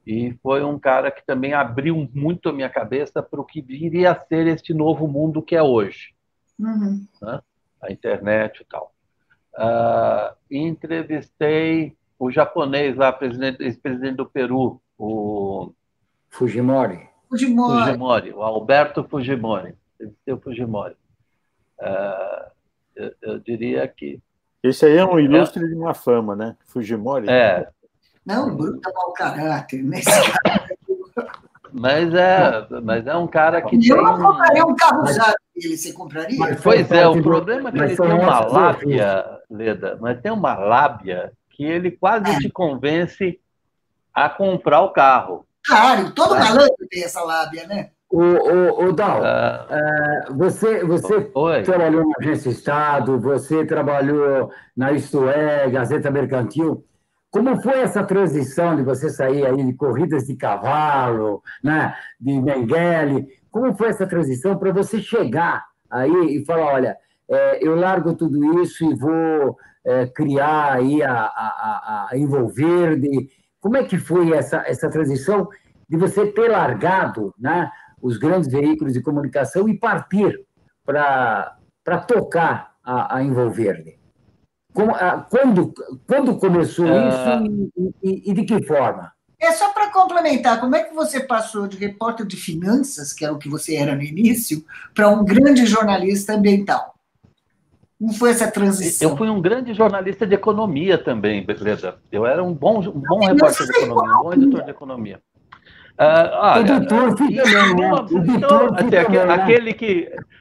E foi um cara que também abriu muito a minha cabeça para o que viria a ser este novo mundo que é hoje. Uhum. Né? A internet e tal. Entrevistei o japonês lá, ex-presidente do Peru, o Fujimori, o Alberto Fujimori. Entrevistei o Fujimori. Eu diria que... Esse aí é um ilustre de uma fama, né? Fujimori. Não, o Bruno é mau caráter, né? Mas é um cara que eu não compraria um carro usado dele, você compraria? Pois é, o problema é que ele tem uma lábia, Leda, mas tem uma lábia que ele quase te convence a comprar o carro. Claro, todo malandro tem essa lábia, né? O Dal, você trabalhou na Agência Estado, você trabalhou na Isto É, Gazeta Mercantil. Como foi essa transição de você sair aí de corridas de cavalo, né, de Mengele? Como foi essa transição para você chegar aí e falar: olha, eu largo tudo isso e vou criar aí a Envolverde? Como é que foi essa transição de você ter largado, né, os grandes veículos de comunicação e partir para tocar a Envolverde? Quando começou isso e de que forma? Só para complementar, como é que você passou de repórter de finanças, que era o que você era no início, para um grande jornalista ambiental? Como foi essa transição? Eu fui um grande jornalista de economia também, Leda. Eu era um bom repórter de economia, um bom editor de economia.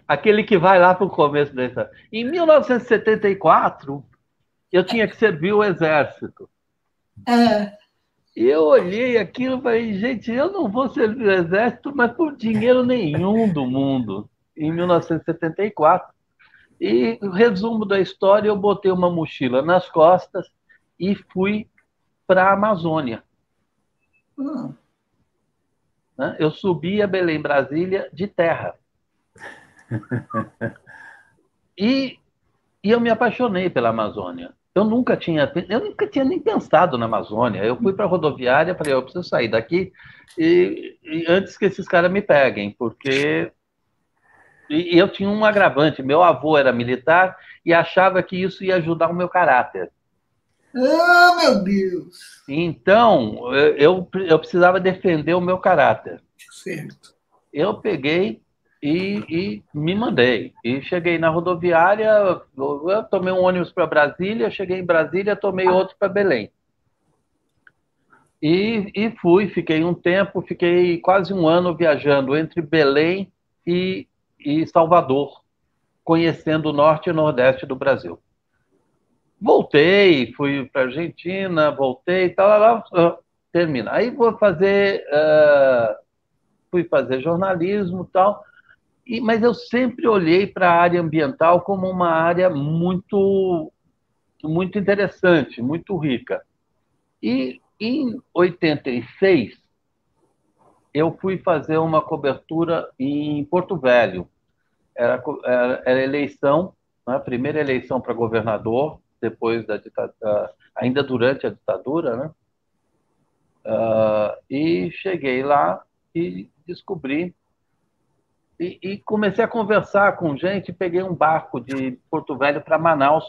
Aquele que vai lá para o começo da história. Em 1974, eu tinha que servir o exército. E eu olhei aquilo e falei: gente, eu não vou servir o exército, mas por dinheiro nenhum do mundo. Em 1974. E o resumo da história: eu botei uma mochila nas costas e fui para a Amazônia. Eu subi a Belém, Brasília, de terra. E eu me apaixonei pela Amazônia. eu nunca tinha nem pensado na Amazônia. Eu fui para a rodoviária, falei, eu preciso sair daqui e antes que esses caras me peguem, porque eu tinha um agravante. Meu avô era militar e achava que isso ia ajudar o meu caráter. Oh, meu Deus! Então, eu precisava defender o meu caráter. Certo. Eu peguei e me mandei. E cheguei na rodoviária, eu tomei um ônibus para Brasília, cheguei em Brasília, tomei outro para Belém. E fiquei um tempo, fiquei quase um ano viajando entre Belém e Salvador, conhecendo o norte e nordeste do Brasil. Voltei, fui para Argentina, voltei, tal, termina. Aí fui fazer jornalismo, tal. Mas eu sempre olhei para a área ambiental como uma área muito, muito interessante, muito rica. E em 86, eu fui fazer uma cobertura em Porto Velho. Era eleição, né, a primeira eleição para governador, depois da ditadura, ainda durante a ditadura, né? E cheguei lá e descobri. E comecei a conversar com gente, peguei um barco de Porto Velho para Manaus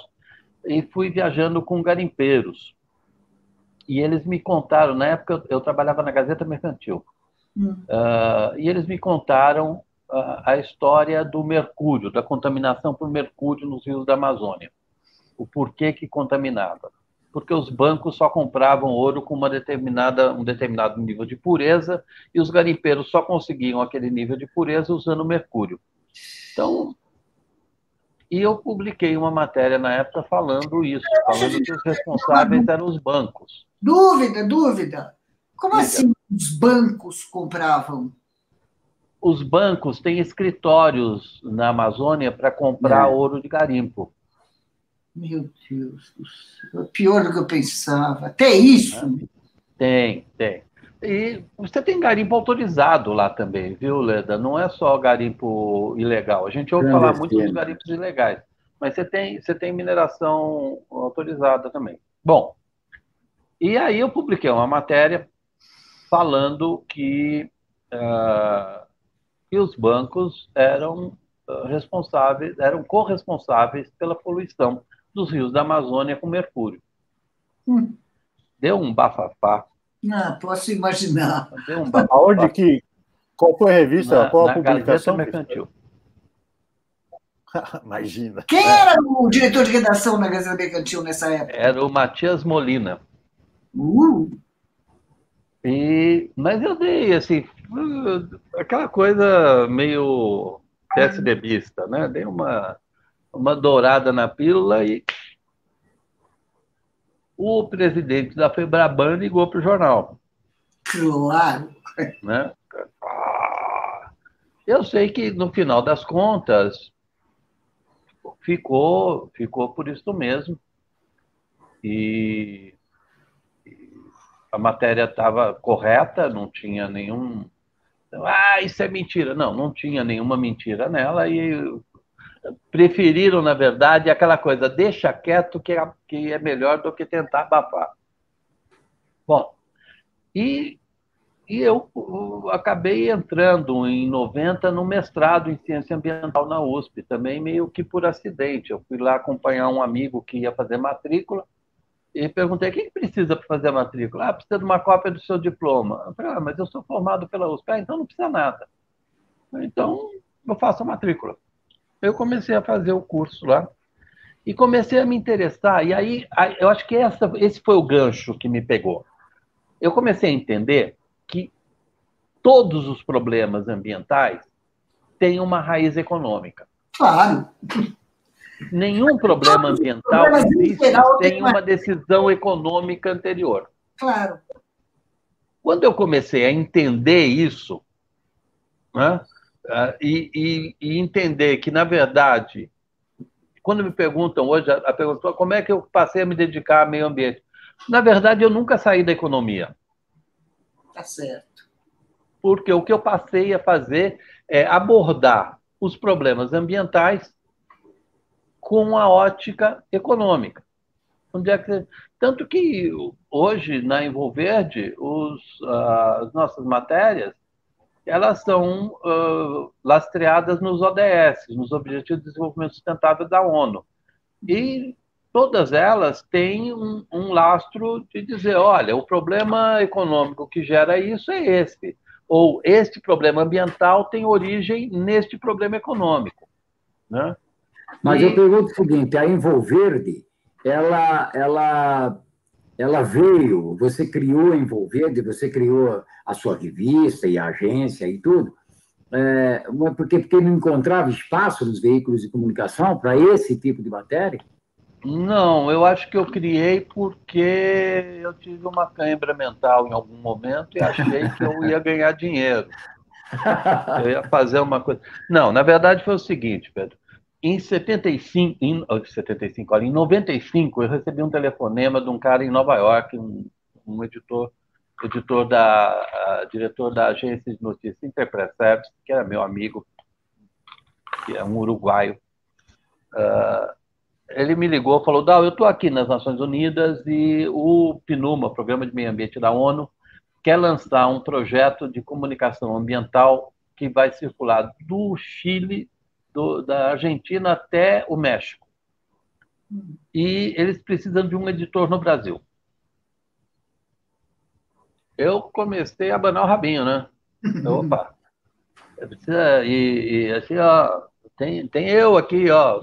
e fui viajando com garimpeiros. E eles me contaram, na época eu trabalhava na Gazeta Mercantil, e eles me contaram a história do mercúrio, da contaminação por mercúrio nos rios da Amazônia. O porquê que contaminava. Porque os bancos só compravam ouro com um determinado nível de pureza e os garimpeiros só conseguiam aquele nível de pureza usando mercúrio. Então, e eu publiquei uma matéria na época falando isso, falando que os responsáveis eram os bancos. Dúvida. Como assim os bancos compravam? Os bancos têm escritórios na Amazônia para comprar ouro de garimpo. Meu Deus do céu, pior do que eu pensava. Até isso? Tem. E você tem garimpo autorizado lá também, viu, Leda? Não é só garimpo ilegal. A gente ouve falar muito dos garimpos ilegais, mas você tem mineração autorizada também. Bom, e aí eu publiquei uma matéria falando que os bancos eram corresponsáveis pela poluição dos rios da Amazônia com mercúrio. Deu um bafafá. Não, posso imaginar. Deu um bafafá. Qual foi a revista? Qual a publicação? Gazeta Mercantil. Imagina. Quem era o diretor de redação na Gazeta Mercantil nessa época? Era o Matias Molina. Mas eu dei, assim, aquela coisa meio PSDBista, né? Dei uma dourada na pílula e o presidente da Febraban ligou para o jornal. Claro. Né? Eu sei que, no final das contas, ficou por isso mesmo. E a matéria estava correta, não tinha nenhum... isso é mentira. Não tinha nenhuma mentira nela e preferiram, na verdade, aquela coisa, deixa quieto que é melhor do que tentar abafar. Bom, e eu acabei entrando em 90 no mestrado em ciência ambiental na USP, também meio que por acidente. Eu fui lá acompanhar um amigo que ia fazer matrícula e perguntei, o que precisa para fazer a matrícula? Precisa de uma cópia do seu diploma. Eu falei, mas eu sou formado pela USP. Então não precisa nada. Então eu faço a matrícula. Eu comecei a fazer o curso lá e comecei a me interessar. E aí eu acho que esse foi o gancho que me pegou. Eu comecei a entender que todos os problemas ambientais têm uma raiz econômica. Claro. Nenhum problema ambiental existe sem uma decisão econômica anterior. Claro. Quando eu comecei a entender isso, né, e entender que, na verdade, quando me perguntam hoje, a pergunta, como é que eu passei a me dedicar ao meio ambiente? Na verdade, eu nunca saí da economia. Tá certo. Porque o que eu passei a fazer é abordar os problemas ambientais com a ótica econômica. Onde é que... Tanto que hoje, na Envolverde, as nossas matérias, elas são lastreadas nos ODS, nos Objetivos de Desenvolvimento Sustentável da ONU. E todas elas têm um lastro de dizer, olha, o problema econômico que gera isso é esse. Ou este problema ambiental tem origem neste problema econômico. Né? Mas eu pergunto o seguinte, a Envolverde, ela veio, você criou a Envolverde, você criou a sua revista e a agência e tudo, porque não encontrava espaço nos veículos de comunicação para esse tipo de matéria? Não, eu acho que eu criei porque eu tive uma cãibra mental em algum momento e achei que eu ia ganhar dinheiro. Eu ia fazer uma coisa... Não, na verdade foi o seguinte, Pedro. Em 95, eu recebi um telefonema de um cara em Nova York, um diretor da agência de notícias Interpress, que era meu amigo, que é um uruguaio. Ele me ligou e falou, Dal, eu estou aqui nas Nações Unidas e o PNUMA, o Programa de Meio Ambiente da ONU, quer lançar um projeto de comunicação ambiental que vai circular do Chile, da Argentina até o México. E eles precisam de um editor no Brasil. Eu comecei a abanar o rabinho, né? Opa! E assim, ó, tem eu aqui, ó.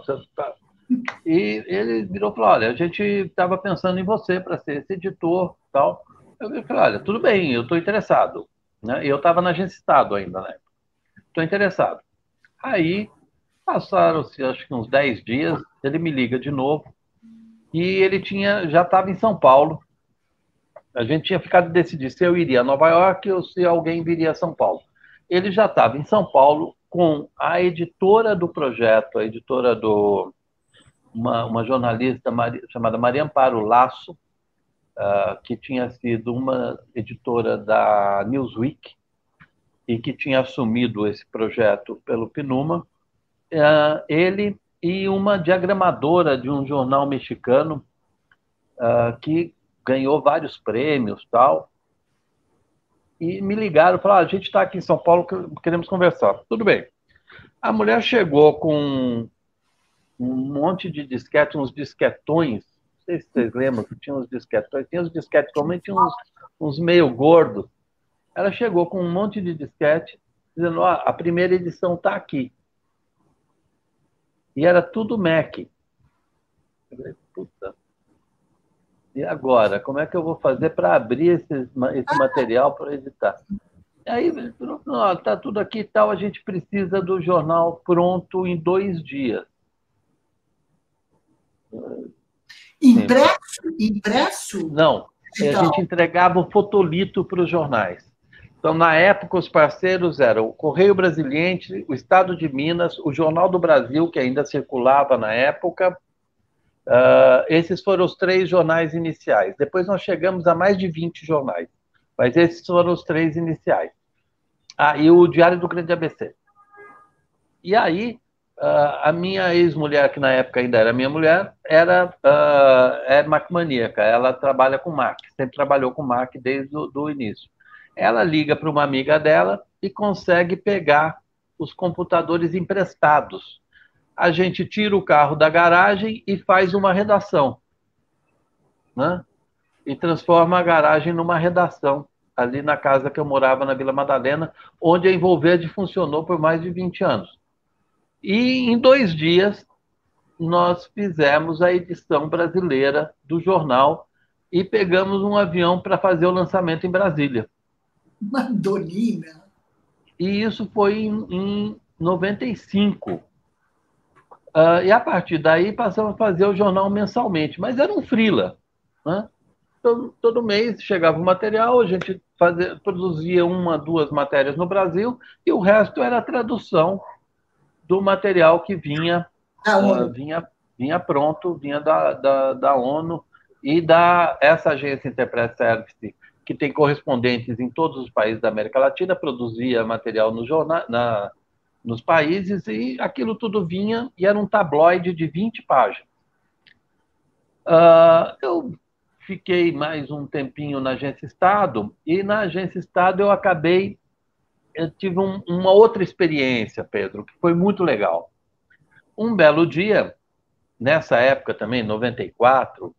E ele virou e falou, olha, a gente estava pensando em você para ser esse editor e tal. Eu falei, olha, tudo bem, eu estou interessado. Né? E eu estava na Agência Estado ainda, né? Estou interessado. Aí, passaram-se, acho que uns 10 dias, ele me liga de novo. E ele já estava em São Paulo. A gente tinha ficado de decidir se eu iria a Nova York ou se alguém viria a São Paulo. Ele já estava em São Paulo com a editora do projeto, a editora uma jornalista chamada Maria Amparo Lasso, que tinha sido uma editora da Newsweek e que tinha assumido esse projeto pelo PNUMA. Ele e uma diagramadora de um jornal mexicano que ganhou vários prêmios e tal. E me ligaram e falaram, a gente está aqui em São Paulo, queremos conversar. Tudo bem. A mulher chegou com um monte de disquete, uns disquetões, não sei se vocês lembram que tinha uns disquetões, tinha uns disquetes, também tinha uns meio gordos. Ela chegou com um monte de disquete, dizendo, a primeira edição está aqui. E era tudo Mac. Eu falei, puta. E agora? Como é que eu vou fazer para abrir esse material para editar? E aí, não, está tudo aqui e tal, a gente precisa do jornal pronto em 2 dias. Impresso? Não, a gente entregava o fotolito para os jornais. Então, na época, os parceiros eram o Correio Brasiliense, o Estado de Minas, o Jornal do Brasil, que ainda circulava na época. Esses foram os 3 jornais iniciais. Depois nós chegamos a mais de 20 jornais, mas esses foram os 3 iniciais. E o Diário do Grande ABC. E aí, a minha ex-mulher, que na época ainda era minha mulher, é Mac-maníaca. Ela trabalha com Mac, sempre trabalhou com Mac desde o início. Ela liga para uma amiga dela e consegue pegar os computadores emprestados. A gente tira o carro da garagem e faz uma redação. Né? E transforma a garagem numa redação, ali na casa que eu morava, na Vila Madalena, onde a Envolverde funcionou por mais de 20 anos. E em 2 dias, nós fizemos a edição brasileira do jornal e pegamos um avião para fazer o lançamento em Brasília. Mandolina. E isso foi em 95. E a partir daí passamos a fazer o jornal mensalmente, mas era um freela. Né? Todo mês chegava o material, a gente produzia 1, 2 matérias no Brasil e o resto era a tradução do material que vinha pronto, vinha da ONU e essa agência Interpress Service, que tem correspondentes em todos os países da América Latina, produzia material nos países e aquilo tudo vinha e era um tabloide de 20 páginas. Eu fiquei mais um tempinho na Agência Estado, e na Agência Estado eu tive uma outra experiência, Pedro, que foi muito legal. Um belo dia, nessa época também, 94,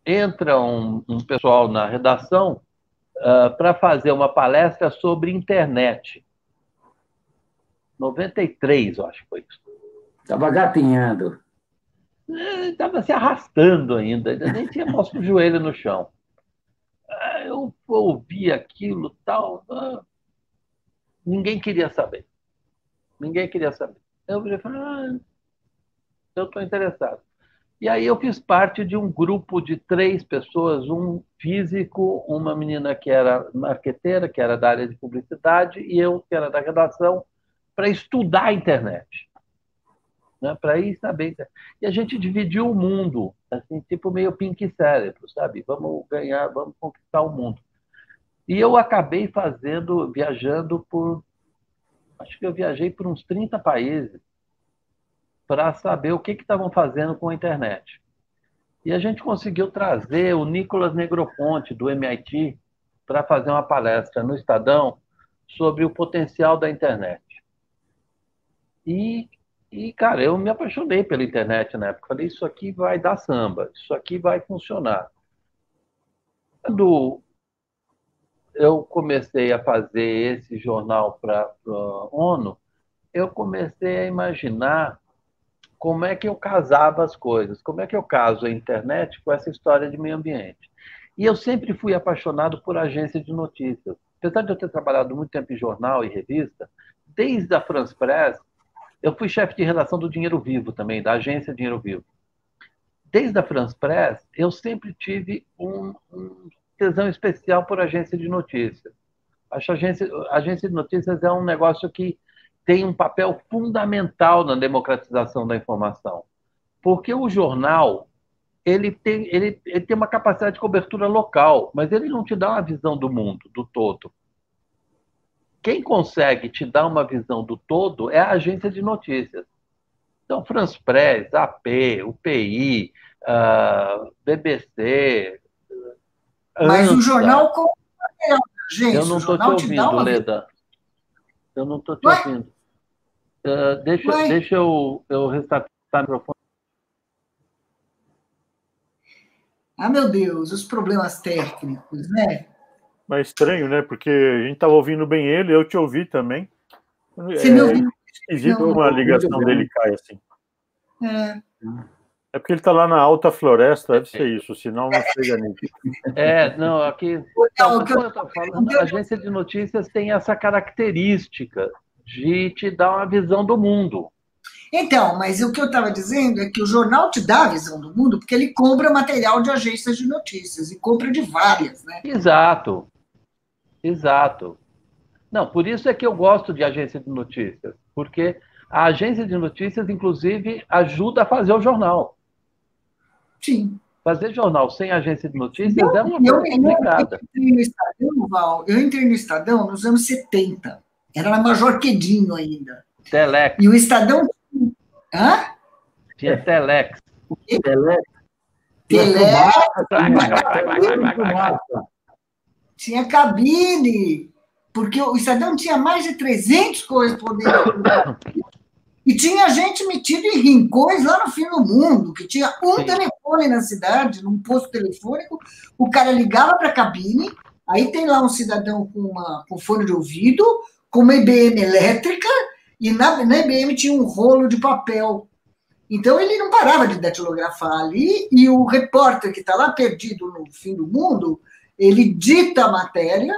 entra um pessoal na redação para fazer uma palestra sobre internet. 93, eu acho que foi isso. Estava gatinhando. Estava se arrastando ainda nem tinha posto o joelho no chão. Eu ouvi aquilo, tal, ninguém queria saber. Ninguém queria saber. Eu falei, eu estou interessado. E aí eu fiz parte de um grupo de 3 pessoas, um físico, uma menina que era marqueteira, que era da área de publicidade, e eu, que era da redação, para estudar a internet. Né? Para ir saber. E a gente dividiu o mundo, assim, tipo meio Pink Cérebro, sabe? Vamos ganhar, vamos conquistar o mundo. E eu acabei viajando acho que eu viajei por uns 30 países para saber o que estavam fazendo com a internet. E a gente conseguiu trazer o Nicolas Negroponte, do MIT, para fazer uma palestra no Estadão sobre o potencial da internet. E, cara, eu me apaixonei pela internet na época. Falei, isso aqui vai dar samba, isso aqui vai funcionar. Quando eu comecei a fazer esse jornal para a ONU, eu comecei a imaginar como é que eu casava as coisas, como é que eu caso a internet com essa história de meio ambiente. E eu sempre fui apaixonado por agência de notícias. Apesar de eu ter trabalhado muito tempo em jornal e revista, desde a France Press, eu fui chefe de redação do Dinheiro Vivo também, da agência Dinheiro Vivo. Desde a France Press, eu sempre tive um tesão especial por agência de notícias. Acho que a agência de notícias é um negócio que tem um papel fundamental na democratização da informação. Porque o jornal ele tem uma capacidade de cobertura local, mas ele não te dá uma visão do mundo, do todo. Quem consegue te dar uma visão do todo é a agência de notícias. Então, France Press, AP, UPI, BBC... Mas o jornal compra material da agência. Eu não estou te ouvindo, Leda. Eu não estou te ouvindo. Deixa eu restartar o microfone. Meu Deus, os problemas técnicos, né? Mas estranho, né? Porque a gente estava ouvindo bem ele, eu te ouvi também. Você me ouviu? Esquisito uma ligação dele cai assim. É porque ele está lá na alta floresta, deve ser isso, senão não chega nem. Não, aqui. Não, eu estou falando, a agência de notícias tem essa característica de te dar uma visão do mundo. Então, mas o que eu estava dizendo é que o jornal te dá a visão do mundo porque ele compra material de agências de notícias, e compra de várias, né? Exato. Não, por isso é que eu gosto de agência de notícias, porque a agência de notícias, inclusive, ajuda a fazer o jornal. Sim. Fazer jornal sem agência de notícias é uma coisa complicada. Eu entrei no Estadão nos anos 70. Era na Major Quedinho ainda. Telex. E o Estadão... Hã? Tinha Telex. O quê? Telex. Tinha cabine. Porque o Estadão tinha mais de 300 correspondentes. E tinha gente metida em rincões lá no fim do mundo, que tinha telefone na cidade, num posto telefônico, o cara ligava para a cabine, aí tem lá um cidadão com fone de ouvido, com uma IBM elétrica, e na IBM tinha um rolo de papel. Então ele não parava de datilografar ali, e o repórter que está lá perdido no fim do mundo, ele dita a matéria,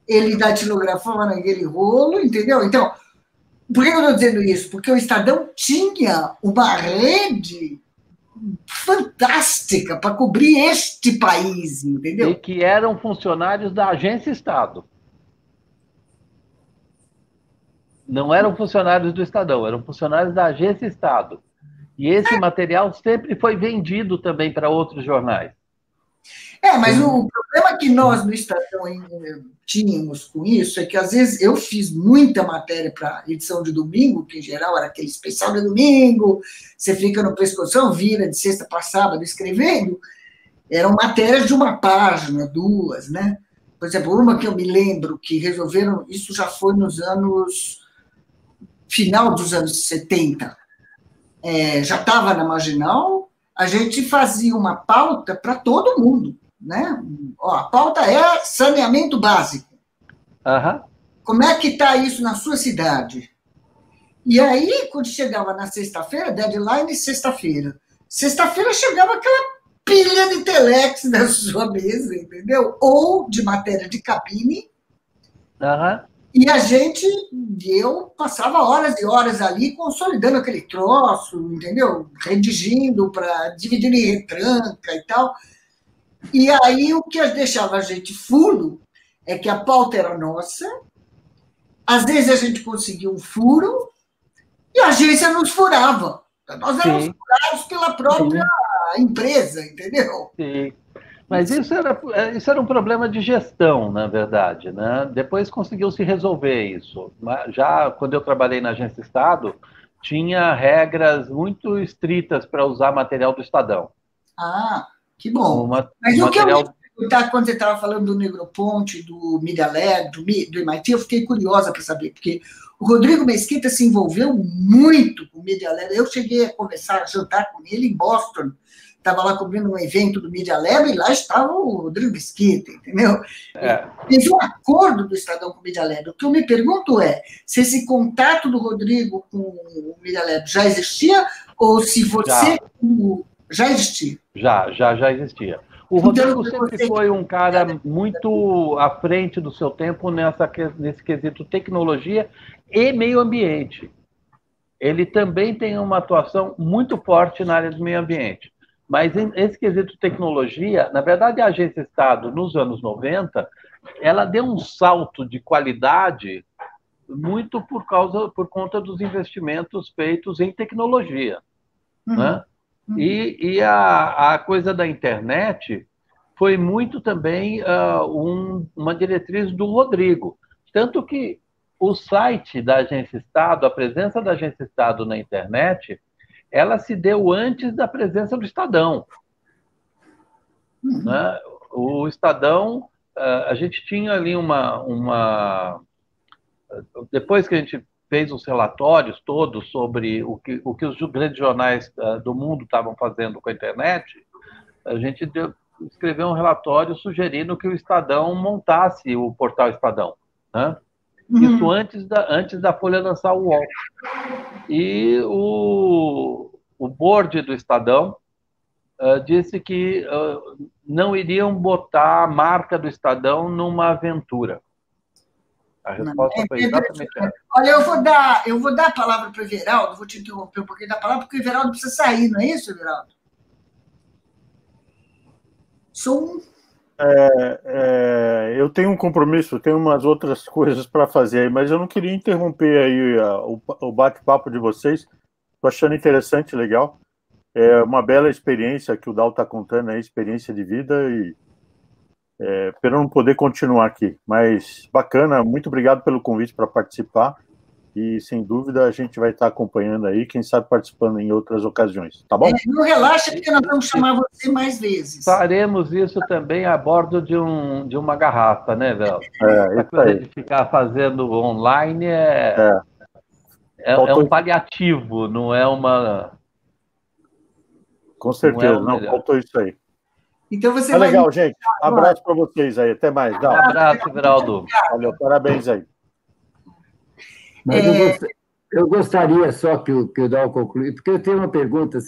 ele datilografava naquele rolo, entendeu? Então, por que eu estou dizendo isso? Porque o Estadão tinha uma rede fantástica para cobrir este país, entendeu? E que eram funcionários da Agência Estado. Não eram funcionários do Estadão, eram funcionários da Agência Estado. E esse material sempre foi vendido também para outros jornais. Mas o problema que nós no Estadão tínhamos com isso é que, às vezes, eu fiz muita matéria para edição de domingo, que, em geral, era aquele especial de domingo, você fica no pescoção, vira de sexta para sábado escrevendo, eram matérias de uma página, 2, né? Por exemplo, uma que eu me lembro que resolveram, isso já foi nos anos, final dos anos 70, já estava na Marginal, a gente fazia uma pauta para todo mundo, né? Ó, a pauta é saneamento básico. Aham. Como é que está isso na sua cidade? E aí, quando chegava na sexta-feira, deadline sexta-feira. Sexta-feira chegava aquela pilha de telex na sua mesa, entendeu? Ou de matéria de cabine. Aham. E eu passava horas e horas ali consolidando aquele troço, entendeu? Redigindo para dividir em retranca e tal. E aí o que deixava a gente fulo é que a pauta era nossa, às vezes a gente conseguia um furo e a agência nos furava. Nós éramos furados pela própria empresa, entendeu? Sim. Mas isso era um problema de gestão, na verdade, né? Depois conseguiu se resolver isso. Já quando eu trabalhei na Agência Estado, tinha regras muito estritas para usar material do Estadão. Ah, que bom. Mas o que eu ia perguntar quando você estava falando do Negroponte, do Media Lab, do MIT, eu fiquei curiosa para saber, porque o Rodrigo Mesquita se envolveu muito com o Media Lab. Eu cheguei a conversar, a jantar com ele em Boston, estava lá cobrindo um evento do Media Lab e lá estava o Rodrigo Mesquita, entendeu? Teve um acordo do Estadão com o Media Lab. O que eu me pergunto é se esse contato do Rodrigo com o Media Lab já existia ou se você... Já existia? Já existia. O Rodrigo sempre foi um cara muito à frente do seu tempo nesse quesito tecnologia e meio ambiente. Ele também tem uma atuação muito forte na área do meio ambiente. Mas esse quesito tecnologia, na verdade, a Agência Estado, nos anos 90, ela deu um salto de qualidade muito por conta dos investimentos feitos em tecnologia. Né? E a coisa da internet foi muito também uma diretriz do Rodrigo. Tanto que o site da Agência Estado, a presença da Agência Estado na internet, ela se deu antes da presença do Estadão. Né? O Estadão, a gente tinha ali depois que a gente fez os relatórios todos sobre o que os grandes jornais do mundo estavam fazendo com a internet, a gente escreveu um relatório sugerindo que o Estadão montasse o portal Estadão. Né? Isso antes da Folha lançar o UOL. E o board do Estadão disse que não iriam botar a marca do Estadão numa aventura. A resposta foi exatamente essa. Olha, eu vou dar a palavra para o Everaldo, vou te interromper um pouquinho da palavra, porque o Everaldo precisa sair, não é isso, Everaldo? Eu tenho um compromisso, tenho umas outras coisas para fazer aí, mas eu não queria interromper aí o bate-papo de vocês. Estou achando interessante, legal. É uma bela experiência que o Dal está contando, experiência de vida, e espero não poder continuar aqui. Mas bacana, muito obrigado pelo convite para participar. E, sem dúvida, a gente vai estar acompanhando aí, quem sabe participando em outras ocasiões, tá bom? Não relaxa, porque nós vamos chamar você mais vezes. Faremos isso também a bordo de uma garrafa, né, Vel? Essa coisa de ficar fazendo online é um paliativo, não é uma... Com certeza, não faltou isso aí. Então você legal, gente. Abraço para vocês aí, até mais. Um abraço, Everaldo. Valeu, parabéns aí. Mas eu gostaria só que o Dal concluísse, porque eu tenho uma pergunta,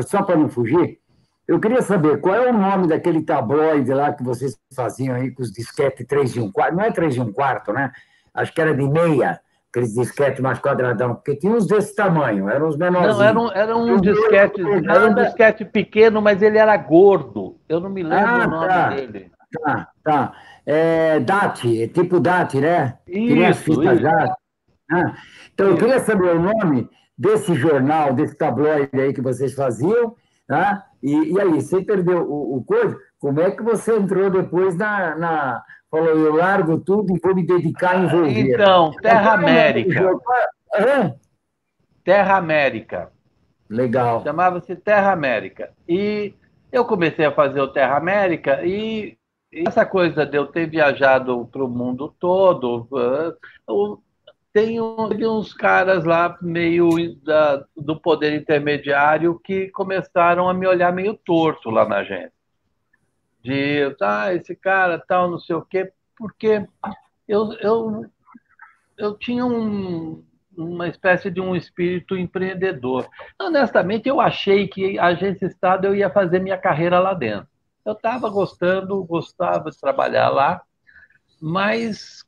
só para não fugir. Eu queria saber qual é o nome daquele tabloide lá que vocês faziam aí com os disquetes 3 e 1/4. Não é 3 e 1/4, né? Acho que era de meia, aqueles disquetes mais quadradão, porque tinha uns desse tamanho, eram os menorzinhos. Não, era um disquete pequeno, mas ele era gordo. Eu não me lembro o nome dele. Tá. DAT, tipo DAT, né? Isso. Então, eu queria saber o nome desse jornal, desse tabloide aí que vocês faziam, tá? E aí, você perdeu o coisa, Como é que você entrou depois falou, eu largo tudo e vou me dedicar a envolver? Então, Terra América. Terra América. Legal. Chamava-se Terra América. E eu comecei a fazer o Terra América e essa coisa de eu ter viajado para o mundo todo, tem uns caras lá meio do poder intermediário que começaram a me olhar meio torto lá na agência. Esse cara tal, não sei o quê, porque eu tinha uma espécie de um espírito empreendedor. Honestamente, eu achei que a agência Estado eu ia fazer minha carreira lá dentro. Eu estava gostava de trabalhar lá, mas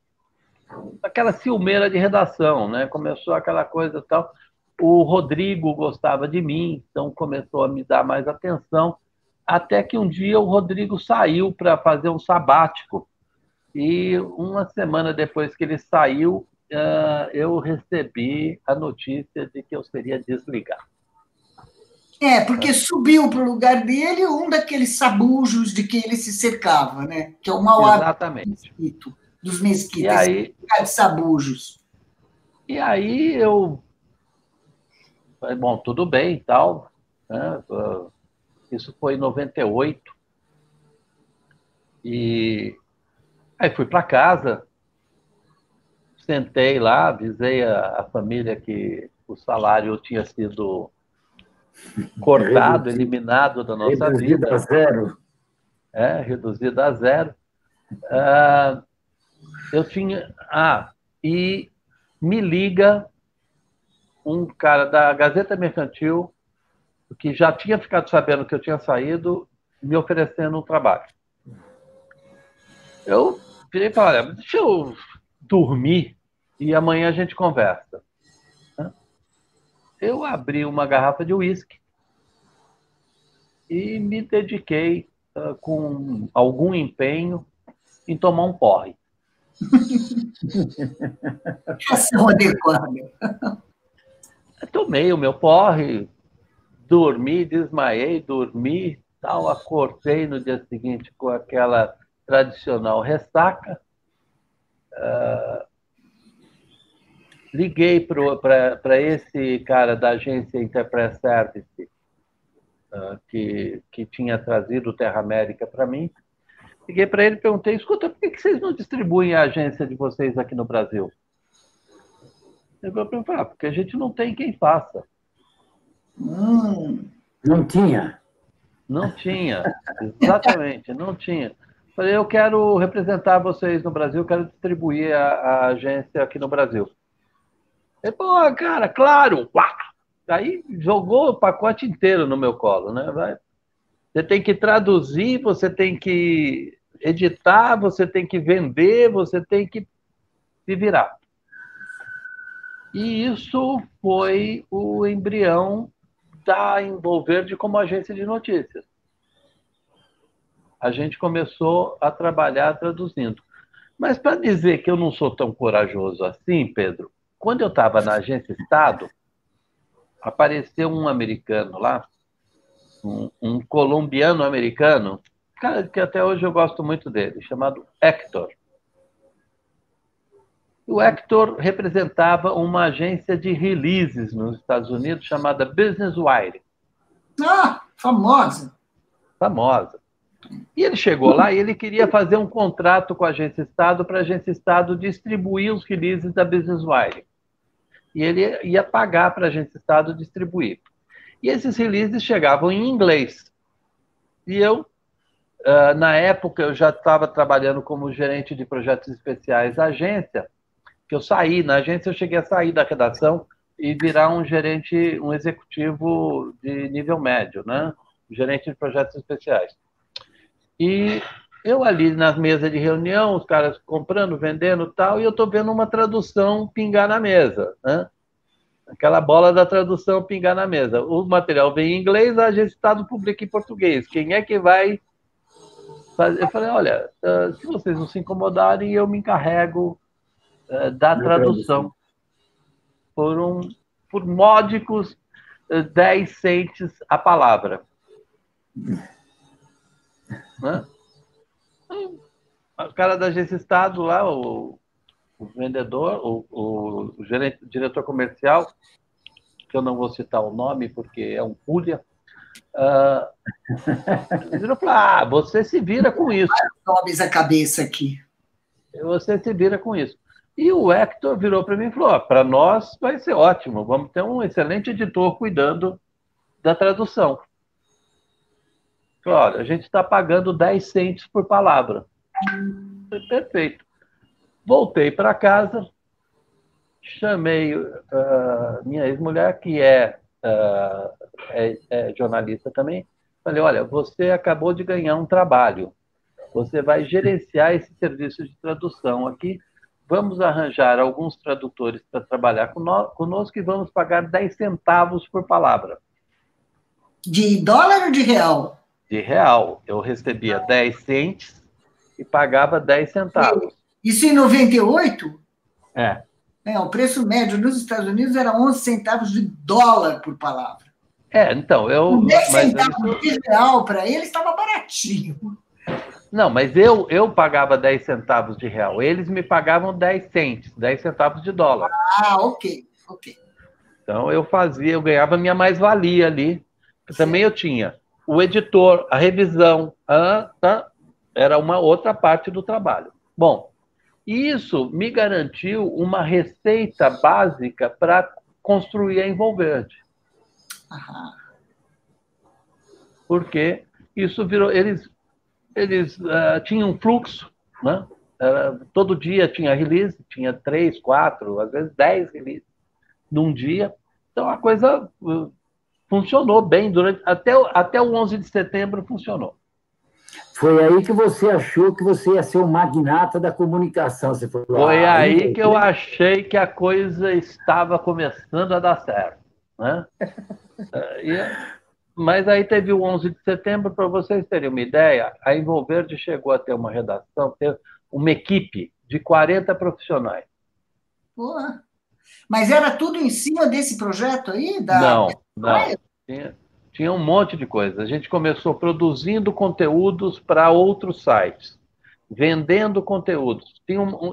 aquela ciumeira de redação, né? Começou aquela coisa tal. O Rodrigo gostava de mim, então começou a me dar mais atenção, até que um dia o Rodrigo saiu para fazer um sabático. E uma semana depois que ele saiu, eu recebi a notícia de que eu seria desligado. Porque subiu para o lugar dele um daqueles sabujos de que ele se cercava, né? Que é o mau Exatamente. Hábito dos mesquitas, e aí, de sabujos. E aí eu falei, bom, tudo bem e tal, né? Isso foi em 98. E aí fui para casa, sentei lá, avisei a família que o salário tinha sido cortado, eliminado da nossa vida. Reduzido a zero. Reduzido a zero. Eu tinha... e me liga um cara da Gazeta Mercantil, que já tinha ficado sabendo que eu tinha saído, me oferecendo um trabalho. Eu virei e falei, olha, deixa eu dormir e amanhã a gente conversa. Eu abri uma garrafa de uísque e me dediquei com algum empenho em tomar um porre. Ação adequada. Tomei o meu porre, dormi, desmaiei, tal, acordei no dia seguinte com aquela tradicional ressaca. Liguei para esse cara da agência Interpress Service, que tinha trazido o Terra América para mim. Liguei para ele e perguntei, escuta, por que vocês não distribuem a agência de vocês aqui no Brasil? Ele falou, porque a gente não tem quem faça. Não tinha? Não tinha, exatamente, não tinha. Falei, eu quero representar vocês no Brasil, quero distribuir a agência aqui no Brasil. Ele falou, cara, claro! Aí jogou o pacote inteiro no meu colo, né? Você tem que traduzir, você tem que editar, você tem que vender, você tem que se virar. E isso foi o embrião da Envolverde como agência de notícias. A gente começou a trabalhar traduzindo. Mas para dizer que eu não sou tão corajoso assim, Pedro, quando eu estava na agência Estado, apareceu um americano lá, um colombiano-americano, cara que até hoje eu gosto muito dele, chamado Hector. O Hector representava uma agência de releases nos Estados Unidos chamada Business Wire. Famosa. Famosa. E ele chegou lá e ele queria fazer um contrato com a agência Estado para a agência Estado distribuir os releases da Business Wire. E ele ia pagar para a agência Estado distribuir. E esses releases chegavam em inglês. E eu, na época, eu já estava trabalhando como gerente de projetos especiais da agência, que eu saí, na agência eu cheguei a sair da redação e virar um gerente, um executivo de nível médio, né? Gerente de projetos especiais. E eu ali na mesa de reunião, os caras comprando, vendendo e tal, e eu estou vendo uma tradução pingar na mesa, né? Aquela bola da tradução pingar na mesa. O material vem em inglês, a agência Estado publica em português. Quem é que vai fazer? Eu falei, olha, se vocês não se incomodarem, eu me encarrego da tradução por módicos 10 centes a palavra. né? O cara da Agência Estado lá, o vendedor, o gerente, diretor comercial, que eu não vou citar o nome porque é um pulha, ele virou e falou, você se vira com isso. Nomes a cabeça aqui. Você se vira com isso. E o Hector virou para mim e falou, para nós vai ser ótimo, vamos ter um excelente editor cuidando da tradução. Falei, olha, a gente está pagando 10 cents por palavra. Foi perfeito. Voltei para casa, chamei minha ex-mulher, que é jornalista também. Falei, olha, você acabou de ganhar um trabalho. Você vai gerenciar esse serviço de tradução aqui. Vamos arranjar alguns tradutores para trabalhar conosco e vamos pagar 10 centavos por palavra. De dólar ou de real? De real. Eu recebia 10 cents e pagava 10 centavos. Isso em 98? É. O preço médio nos Estados Unidos era 11 centavos de dólar por palavra. Então, 10 centavos de real para ele estava baratinho. Não, mas eu pagava 10 centavos de real. Eles me pagavam 10 cents, 10 centavos de dólar. Ok. Então, eu ganhava minha mais-valia ali. Também eu tinha o editor, a revisão, era uma outra parte do trabalho. Bom, isso me garantiu uma receita básica para construir a Envolverde. Porque isso virou... Eles tinham um fluxo, né? Todo dia tinha release, tinha 3, 4, às vezes 10 releases num dia. Então, a coisa funcionou bem até o 11 de setembro funcionou. Foi aí que você achou que você ia ser o magnata da comunicação. Você falou, foi aí que eu achei que a coisa estava começando a dar certo, né? Mas aí teve o 11 de setembro, para vocês terem uma ideia, a Envolverde chegou a ter uma redação, ter uma equipe de 40 profissionais. Porra. Mas era tudo em cima desse projeto aí? Não. Tinha um monte de coisa. A gente começou produzindo conteúdos para outros sites, vendendo conteúdos.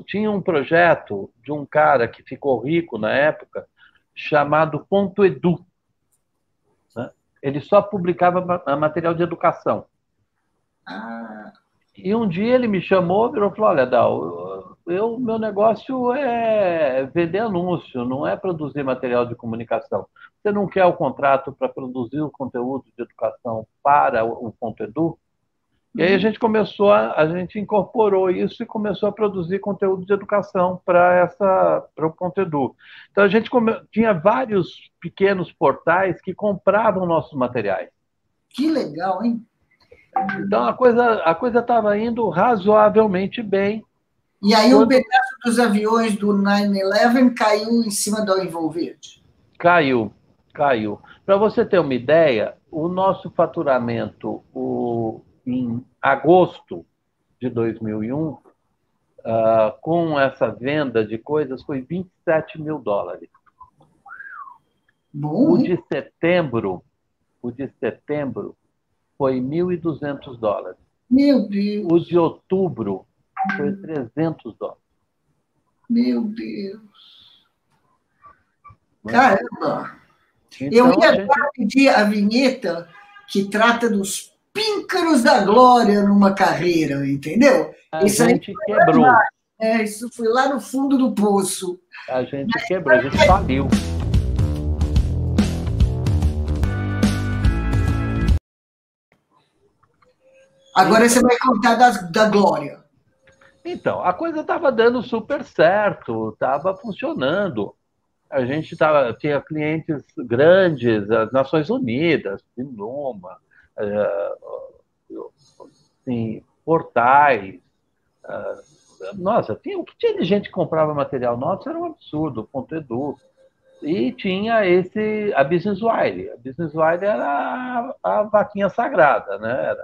Tinha um projeto de um cara que ficou rico na época, chamado Ponto Edu. Ele só publicava material de educação. E um dia ele me chamou e falou, olha, Dal, meu negócio é vender anúncio, não é produzir material de comunicação. Você não quer o contrato para produzir o conteúdo de educação para o Ponto Edu? E aí a gente incorporou isso e começou a produzir conteúdo de educação para o Ponto Edu. Então a gente tinha vários pequenos portais que compravam nossos materiais. Que legal, hein? Então a coisa estava indo razoavelmente bem. E aí um pedaço dos aviões do 9/11 caiu em cima do Envolverde? Caiu. Para você ter uma ideia, o nosso faturamento em agosto de 2001, com essa venda de coisas, foi $27 mil. Bom, o de setembro foi $1.200. Meu Deus. O de outubro foi $300. Meu Deus. Caramba. Então, eu ia agora pedir a vinheta que trata dos píncaros da glória numa carreira, entendeu? Isso a gente quebrou. Isso foi lá no fundo do poço. A gente quebrou, a gente faliu. Agora você vai contar da glória. Então, a coisa estava dando super certo, estava funcionando. A gente tinha clientes grandes, as Nações Unidas, Sinoma, portais. Nossa, o que tinha de gente que comprava material nosso era um absurdo, Ponto Edu. E tinha a Business Wire. A Business Wire era a vaquinha sagrada, né?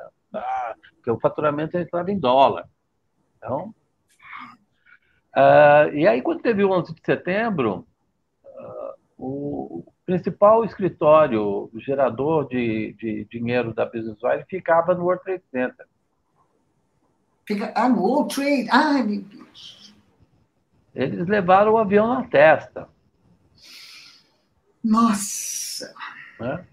Porque o faturamento entrava em dólar. Então, e aí, quando teve o 11 de setembro, o principal escritório, o gerador de dinheiro da Business Wire, ficava no World Trade Center. Fica, no World Trade. Ai, meu Deus. Eles levaram o avião na testa. Nossa! Né?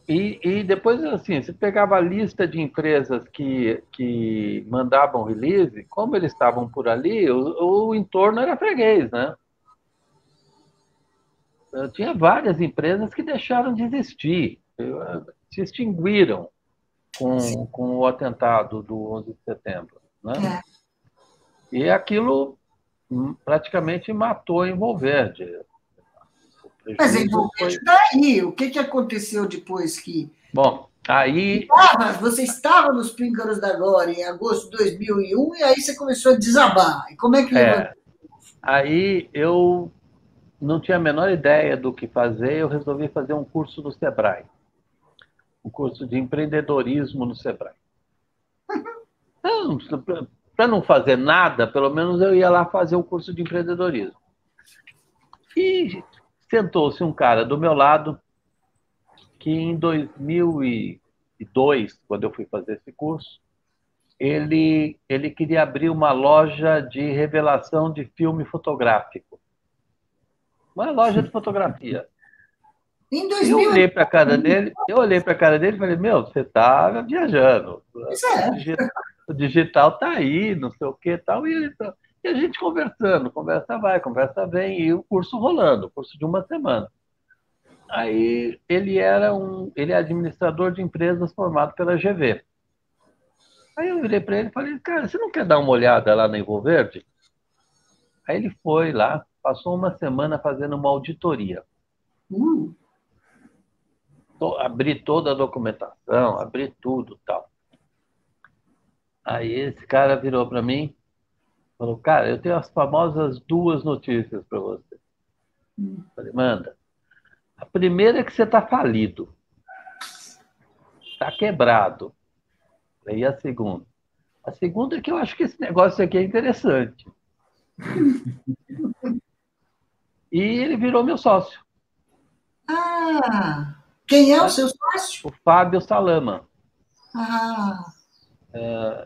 E depois, assim, você pegava a lista de empresas que mandavam release, como eles estavam por ali, o entorno era freguês, né? Eu tinha várias empresas que deixaram de existir, se extinguiram com o atentado do 11 de setembro, né? E aquilo praticamente matou a Envolverde. Mas a Envolverde está aí. O que aconteceu depois que... Bom, aí... Você estava nos Píncaros da Glória em agosto de 2001 e aí você começou a desabar. E como é que levantou? Aí eu não tinha a menor ideia do que fazer, eu resolvi fazer um curso no Sebrae. Um curso de empreendedorismo no Sebrae. Para não fazer nada, pelo menos eu ia lá fazer o curso de empreendedorismo. E sentou-se um cara do meu lado, que em 2002, quando eu fui fazer esse curso, ele queria abrir uma loja de revelação de filme fotográfico. Uma loja de fotografia. Em Eu 2000... olhei para a cara dele e falei, meu, você está viajando. O digital está aí, não sei o que tal. E a gente conversando, conversa vai, conversa vem, e o curso rolando, o curso de uma semana. Aí ele é administrador de empresas formado pela GV. Aí eu virei para ele e falei, cara, você não quer dar uma olhada lá na Envolverde? Aí ele foi lá, passou uma semana fazendo uma auditoria. Abri toda a documentação, abri tudo tal. Aí esse cara virou para mim e falou, cara, eu tenho as famosas 2 notícias para você. Falei, manda. A primeira é que você está falido. Está quebrado. E a segunda? A segunda é que eu acho que esse negócio aqui é interessante. E ele virou meu sócio. Quem é o seu sócio? O Fábio Salama. Ah.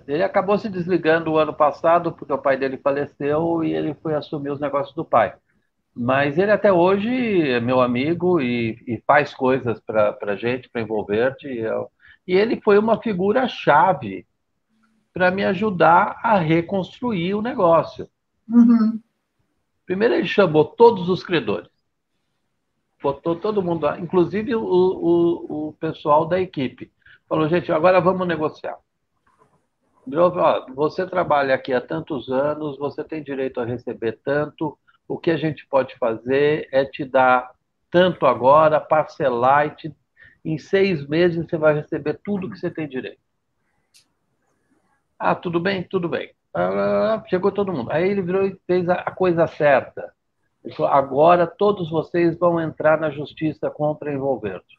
Ele acabou se desligando o ano passado, porque o pai dele faleceu e ele foi assumir os negócios do pai. Mas ele até hoje é meu amigo e faz coisas para a gente, para Envolverde. E ele foi uma figura-chave para me ajudar a reconstruir o negócio. Primeiro ele chamou todos os credores. Botou todo mundo lá, inclusive o pessoal da equipe. Falou, gente, agora vamos negociar. Você trabalha aqui há tantos anos, você tem direito a receber tanto, o que a gente pode fazer é te dar tanto agora, parcelar, em 6 meses você vai receber tudo que você tem direito. Tudo bem? Tudo bem. Chegou todo mundo. Aí ele virou e fez a coisa certa. Ele falou, agora todos vocês vão entrar na justiça contra a Envolverde.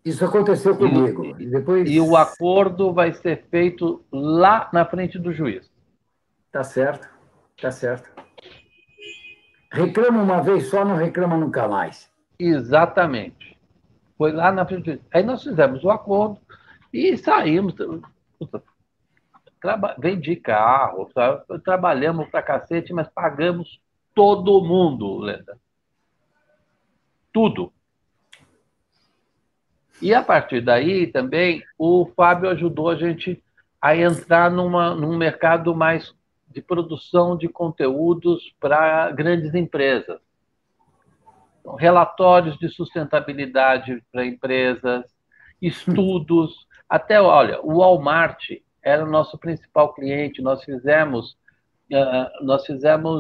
Isso aconteceu comigo. E o acordo vai ser feito lá na frente do juiz. Tá certo, tá certo. Reclama uma vez só, não reclama nunca mais. Exatamente. Foi lá na frente do juiz. Aí nós fizemos o acordo e saímos. Vendi carro, trabalhamos pra cacete, mas pagamos todo mundo, Lenda. Tudo. E a partir daí também o Fábio ajudou a gente a entrar num mercado mais de produção de conteúdos para grandes empresas. Então, relatórios de sustentabilidade para empresas, estudos, até, olha, o Walmart era o nosso principal cliente, nós fizemos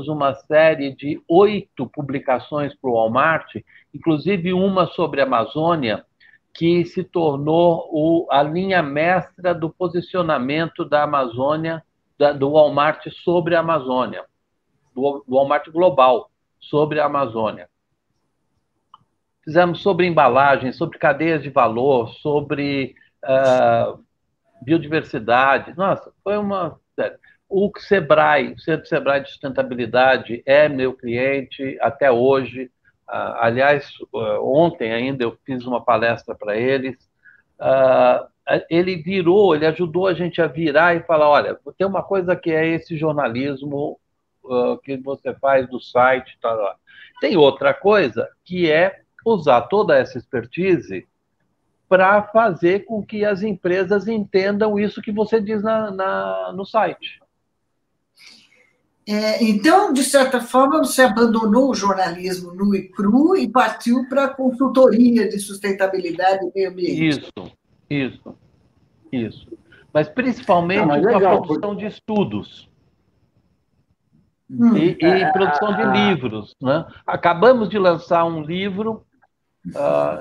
uma série de 8 publicações para o Walmart, inclusive uma sobre a Amazônia, que se tornou a linha mestra do posicionamento da Amazônia, do Walmart sobre a Amazônia, do Walmart global sobre a Amazônia. Fizemos sobre embalagem, sobre cadeias de valor, sobre biodiversidade. Nossa, foi uma... O Sebrae, o Centro Sebrae de Sustentabilidade, é meu cliente até hoje. Aliás, ontem ainda eu fiz uma palestra para eles. ele ajudou a gente a virar e falar, olha, tem uma coisa que é esse jornalismo que você faz do site, tá lá. Tem outra coisa que é usar toda essa expertise para fazer com que as empresas entendam isso que você diz no site. Então, de certa forma, você abandonou o jornalismo nu e cru e partiu para a consultoria de sustentabilidade e meio ambiente. Isso. Mas principalmente com a produção de estudos e produção de livros, né? Acabamos de lançar um livro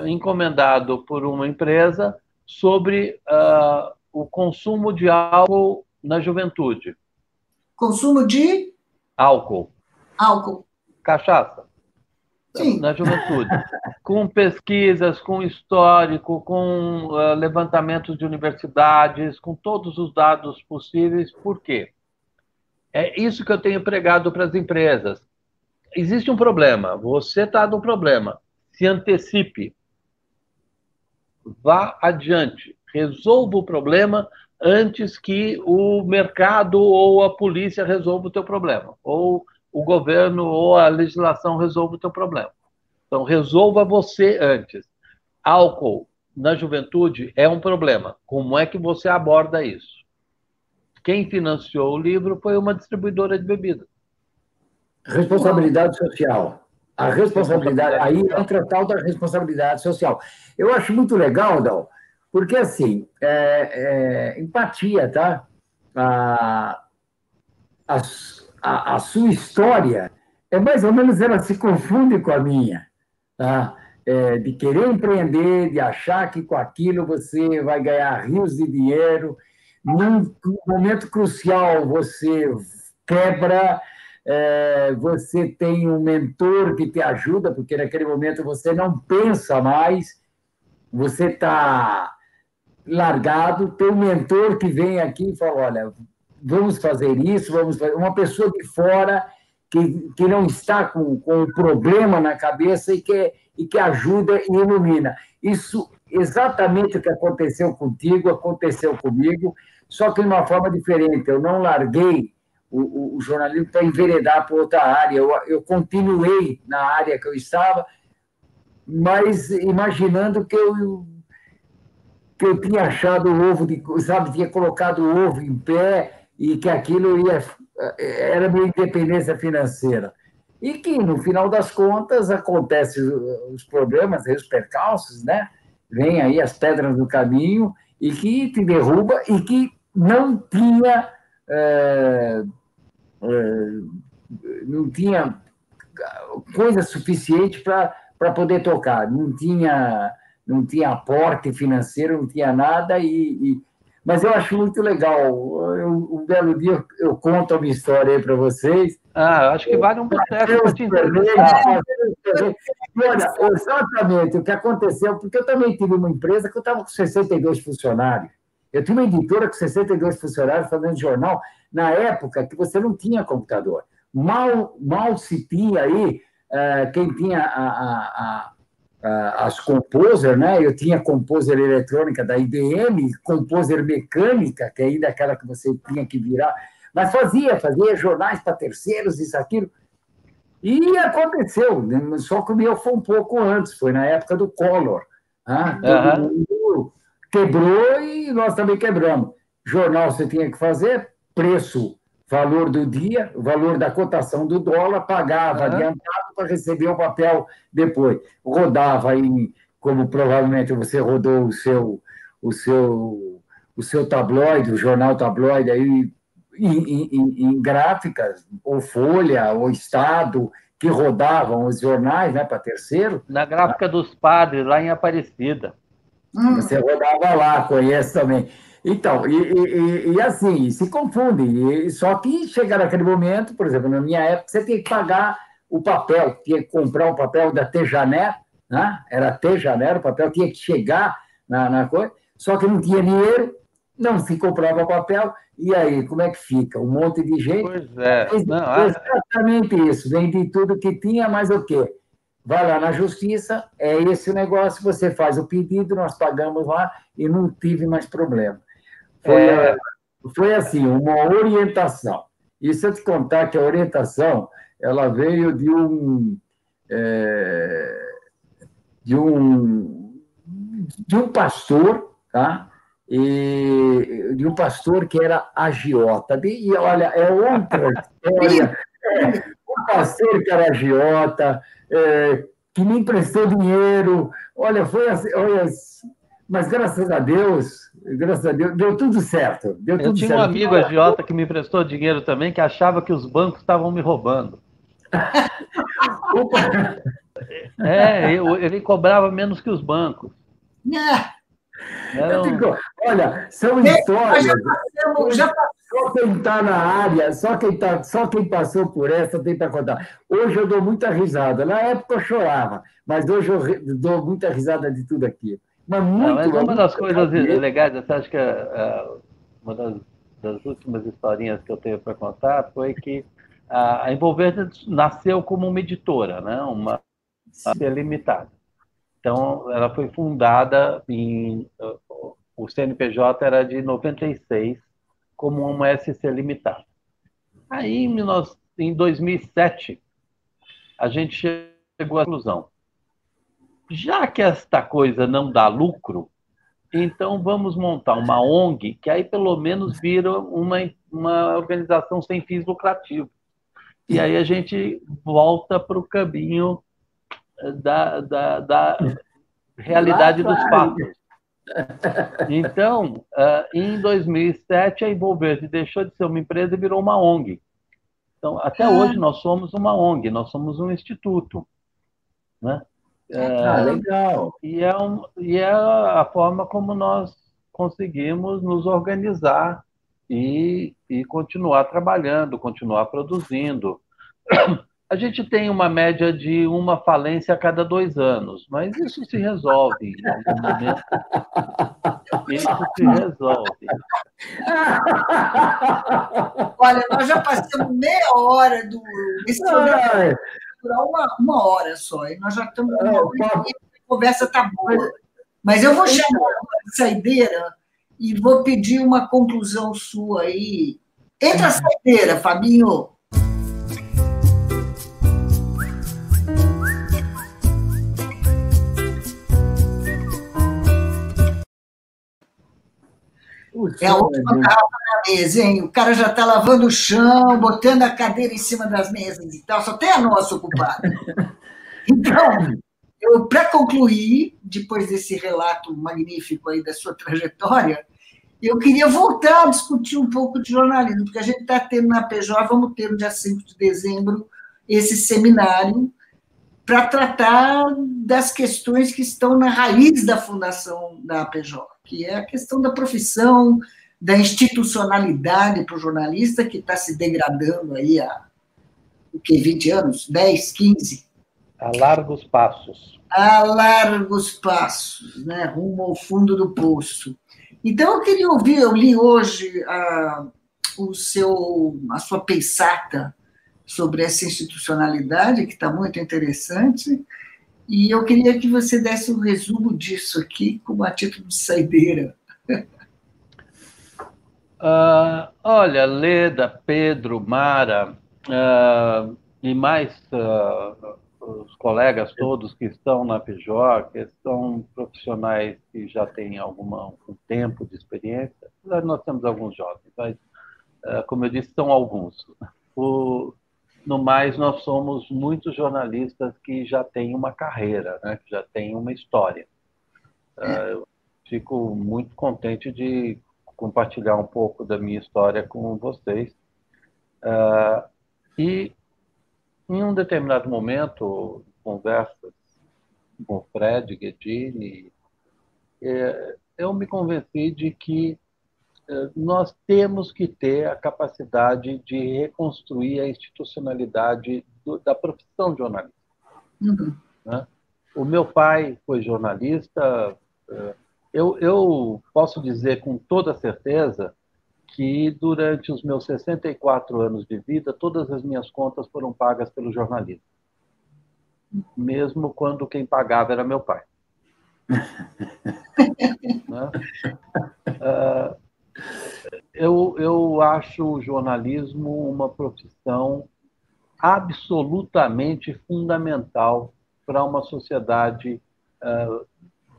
encomendado por uma empresa sobre o consumo de álcool na juventude. Consumo de? Álcool. Cachaça. Sim. Na juventude. Com pesquisas, com histórico, com levantamentos de universidades, com todos os dados possíveis. Por quê? É isso que eu tenho pregado para as empresas. Existe um problema. Você está no problema. Se antecipe. Vá adiante. Resolva o problema antes que o mercado ou a polícia resolva o teu problema, ou o governo ou a legislação resolva o teu problema. Então, resolva você antes. Álcool na juventude é um problema. Como é que você aborda isso? Quem financiou o livro foi uma distribuidora de bebidas. Responsabilidade social. A responsabilidade, aí entra a tal da responsabilidade social. Eu acho muito legal, Dal, porque, assim, empatia, tá? A sua história, mais ou menos, ela se confunde com a minha, tá? De querer empreender, de achar que com aquilo você vai ganhar rios de dinheiro. Num momento crucial, você quebra, você tem um mentor que te ajuda, porque naquele momento você não pensa mais, você está largado, tem um mentor que vem aqui e fala, olha, vamos fazer isso, vamos fazer... Uma pessoa de fora que não está com um problema na cabeça e que ajuda e ilumina. Isso, exatamente o que aconteceu contigo, aconteceu comigo, só que de uma forma diferente. Eu não larguei o jornalismo para enveredar para outra área. Eu continuei na área que eu estava, mas imaginando que eu tinha achado o ovo, tinha colocado o ovo em pé e que aquilo era minha independência financeira. E que, no final das contas, acontecem os problemas, os percalços, né? Vêm aí as pedras do caminho e que te derruba e que não tinha coisa suficiente para poder tocar. Não tinha aporte financeiro, não tinha nada, mas eu acho muito legal. Um belo dia eu conto a minha história aí para vocês. Acho que vale um boteco para te entrevistar. Olha, exatamente o que aconteceu, porque eu também tive uma empresa que eu estava com 62 funcionários. Eu tinha uma editora com 62 funcionários fazendo jornal, na época que você não tinha computador. Mal se tinha aí, quem tinha as Composer, né? Eu tinha Composer eletrônica da IBM, Composer mecânica, que ainda é aquela que você tinha que virar, mas fazia jornais para terceiros, isso, aquilo. E aconteceu, só que o meu foi um pouco antes, foi na época do Collor. Todo mundo quebrou e nós também quebramos. Jornal você tinha que fazer, preço, valor do dia, o valor da cotação do dólar, pagava adiantado para receber o papel depois. Rodava aí, como provavelmente você rodou o seu tabloide, o jornal tabloide aí em gráficas, ou Folha, ou Estado, que rodavam os jornais, né, para terceiro. Na gráfica dos padres, lá em Aparecida. Você rodava lá, conhece também. Então, e assim, se confunde. Só que chega naquele momento, por exemplo, na minha época, você tinha que pagar o papel, tinha que comprar o papel da Tejaner, né? Era Tejaner, o papel tinha que chegar na coisa, só que não tinha dinheiro, não se comprava papel, e aí, como é que fica? Um monte de gente. Pois é. Exatamente isso, vendi tudo que tinha, mas o quê? vai lá na justiça, é esse o negócio, você faz o pedido, nós pagamos lá e não tive mais problema. Foi assim, uma orientação. E se eu te contar que a orientação ela veio de um pastor, tá? E de um pastor que era agiota. E olha, é outra história. Um pastor que era agiota, que me emprestou dinheiro. Olha, foi assim, olha, mas graças a Deus, deu tudo certo. Eu tinha um amigo agiota que me emprestou dinheiro também, que achava que os bancos estavam me roubando. Ele cobrava menos que os bancos. Olha, são histórias. Só quem está na área, só quem passou por essa tem para contar. Hoje eu dou muita risada. Na época eu chorava, mas hoje eu dou muita risada de tudo aquilo. Mas uma das coisas legais, você acha que uma das últimas historinhas que eu tenho para contar foi que a Envolver nasceu como uma editora, né? Uma limitada. Então, ela foi fundada o CNPJ era de 96 como uma SC limitada. Aí, em 2007, a gente chegou à conclusão. Já que esta coisa não dá lucro, então vamos montar uma ONG, que aí pelo menos vira uma organização sem fins lucrativos. E aí a gente volta para o caminho da realidade dos fatos. Então, em 2007, a Envolver deixou de ser uma empresa e virou uma ONG. Então, até hoje, nós somos uma ONG, nós somos um instituto. Né? Legal. E é a forma como nós conseguimos nos organizar e continuar trabalhando, continuar produzindo. A gente tem uma média de uma falência a cada 2 anos, mas isso se resolve em algum momento. Isso se resolve. Olha, nós já passamos meia hora esse programa durar uma hora só, e nós já estamos uma hora e a conversa está boa. Mas eu vou chamar a saideira e vou pedir uma conclusão sua aí. Entra a saideira, Fabinho. É a última garrafa na mesa, hein? O cara já está lavando o chão, botando a cadeira em cima das mesas e tal, só tem a nossa ocupada. Então, para concluir, depois desse relato magnífico aí da sua trajetória, eu queria voltar a discutir um pouco de jornalismo, porque a gente está tendo na PJ, vamos ter no dia 5 de dezembro, esse seminário para tratar das questões que estão na raiz da fundação da PJ, que é a questão da profissão, da institucionalidade para o jornalista, que está se degradando aí há 20 anos, 10, 15? A largos passos. A largos passos, né? Rumo ao fundo do poço. Então, eu queria ouvir, eu li hoje a sua pensata sobre essa institucionalidade, que está muito interessante, e eu queria que você desse um resumo disso aqui, como a título de saideira. Olha, Leda, Pedro, Mara, e mais os colegas todos que estão na PJ, que são profissionais que já têm um tempo de experiência. Nós temos alguns jovens, mas, como eu disse, são alguns. No mais, nós somos muitos jornalistas que já têm uma carreira, né? Que já têm uma história. Eu fico muito contente de compartilhar um pouco da minha história com vocês. E, em um determinado momento, conversas com o Fred Guedini, eu me convenci de que nós temos que ter a capacidade de reconstruir a institucionalidade da profissão de jornalista. Uhum. Né? O meu pai foi jornalista. Eu posso dizer com toda certeza que durante os meus 64 anos de vida, todas as minhas contas foram pagas pelo jornalismo. mesmo quando quem pagava era meu pai. Né? Eu acho o jornalismo uma profissão absolutamente fundamental para uma sociedade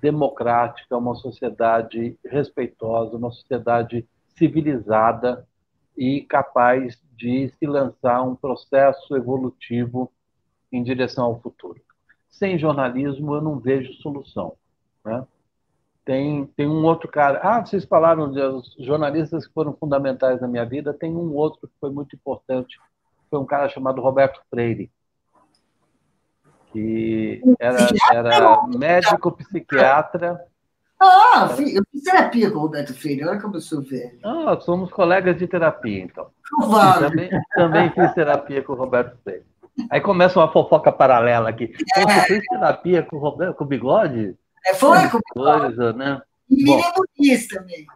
democrática, uma sociedade respeitosa, uma sociedade civilizada e capaz de se lançar um processo evolutivo em direção ao futuro. Sem jornalismo, eu não vejo solução. Né? Tem um outro cara... vocês falaram dos jornalistas que foram fundamentais na minha vida. Tem um outro que foi muito importante. Foi um cara chamado Roberto Freire, que era médico, psiquiatra. Eu fiz terapia com o Roberto Freire, olha como eu sou velho. Somos colegas de terapia, então. Vale. Também fiz terapia com o Roberto Freire. Aí começa uma fofoca paralela aqui. Você fez terapia com o Bigode? Foi com o Bigode. Coisa, né? E Miriam Muniz também.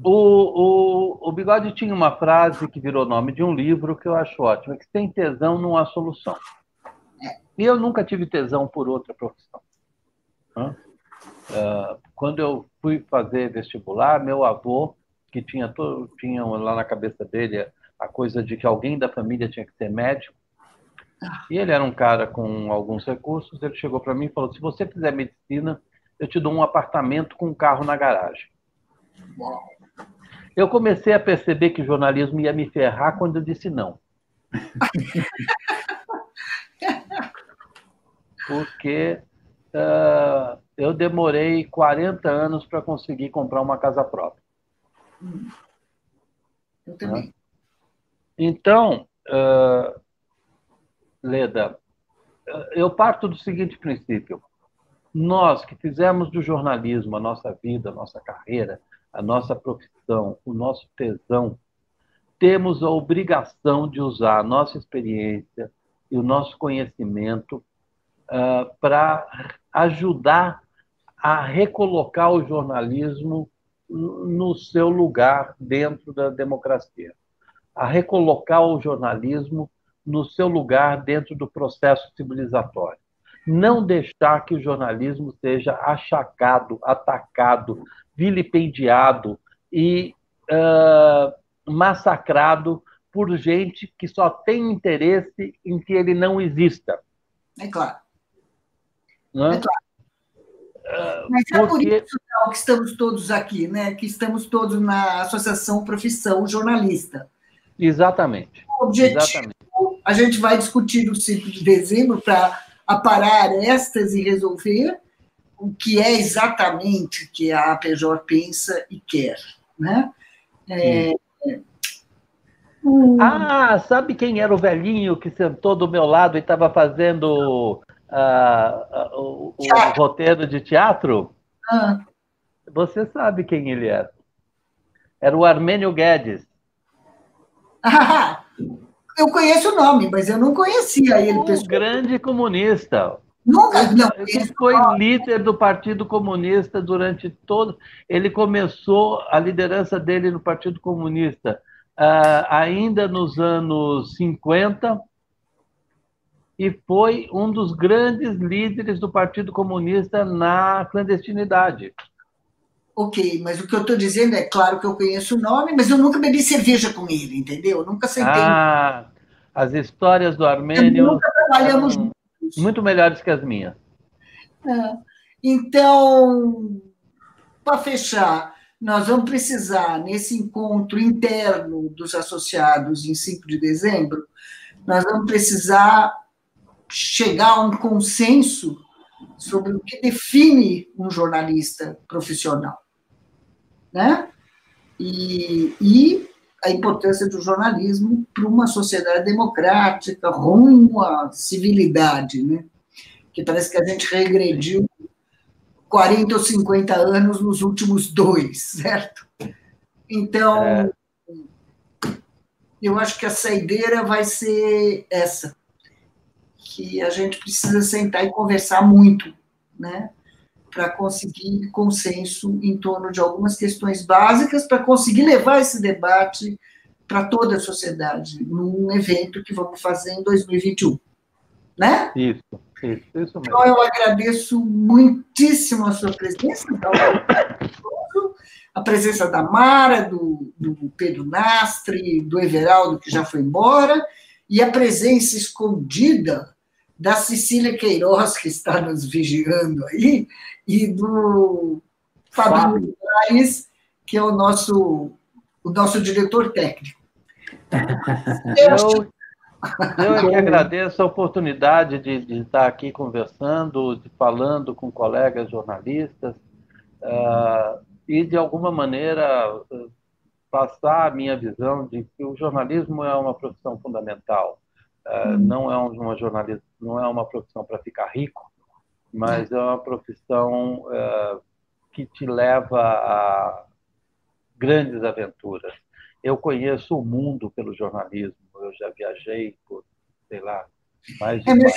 O Bigode tinha uma frase que virou nome de um livro que eu acho ótimo, que sem tesão não há solução. E eu nunca tive tesão por outra profissão. Quando eu fui fazer vestibular, meu avô, que tinha lá na cabeça dele a coisa de que alguém da família tinha que ser médico, e ele era um cara com alguns recursos, ele chegou para mim e falou: se você fizer medicina, eu te dou um apartamento com um carro na garagem. Uau. Eu comecei a perceber que o jornalismo ia me ferrar quando eu disse não. Porque eu demorei 40 anos para conseguir comprar uma casa própria. Eu também. Então, Leda, eu parto do seguinte princípio. Nós que fizemos do jornalismo a nossa vida, a nossa carreira, a nossa profissão, o nosso tesão, temos a obrigação de usar a nossa experiência e o nosso conhecimento para ajudar a recolocar o jornalismo no seu lugar dentro da democracia, a recolocar o jornalismo no seu lugar dentro do processo civilizatório. Não deixar que o jornalismo seja achacado, atacado, vilipendiado e massacrado por gente que só tem interesse em que ele não exista. É claro. Não é? É claro. Mas é por isso que estamos todos aqui, né? Que estamos todos na Associação Profissão Jornalista. Exatamente. O objetivo, a gente vai discutir no 5 de dezembro para aparar arestas e resolver o que é exatamente que a APJ pensa e quer. Né? Sabe quem era o velhinho que sentou do meu lado e estava fazendo o roteiro de teatro? Você sabe quem ele era. Era o Armênio Guedes. Eu conheço o nome, mas eu não conhecia ele. Um grande comunista. Ele foi líder do Partido Comunista durante todo... Ele começou a liderança dele no Partido Comunista ainda nos anos 50 e foi um dos grandes líderes do Partido Comunista na clandestinidade. Ok, mas o que eu estou dizendo é, claro que eu conheço o nome, mas eu nunca bebi cerveja com ele, entendeu? Eu nunca sentei. As histórias do Armênio nunca trabalhamos muito melhores que as minhas. Então, para fechar, nós vamos precisar, nesse encontro interno dos associados em 5 de dezembro, nós vamos precisar chegar a um consenso sobre o que define um jornalista profissional, né? E a importância do jornalismo para uma sociedade democrática, rumo à civilidade, né? Que parece que a gente regrediu 40 ou 50 anos nos últimos 2, certo? Então, eu acho que a saideira vai ser essa, que a gente precisa sentar e conversar muito, né? Para conseguir consenso em torno de algumas questões básicas, para conseguir levar esse debate para toda a sociedade, num evento que vamos fazer em 2021. Né? Isso. Isso mesmo. Então, eu agradeço muitíssimo a sua presença, a presença da Mara, do Pedro Nastre, do Everaldo, que já foi embora, e a presença escondida da Cecília Queiroz, que está nos vigiando aí, e do Fábio Moraes, que é o nosso diretor técnico. Eu é que agradeço a oportunidade de estar aqui conversando, falando com colegas jornalistas, e, de alguma maneira, passar a minha visão de que o jornalismo é uma profissão fundamental. Não é não é uma profissão para ficar rico, mas é uma profissão que te leva a grandes aventuras. Eu conheço o mundo pelo jornalismo, eu já viajei por, sei lá, mais de 40,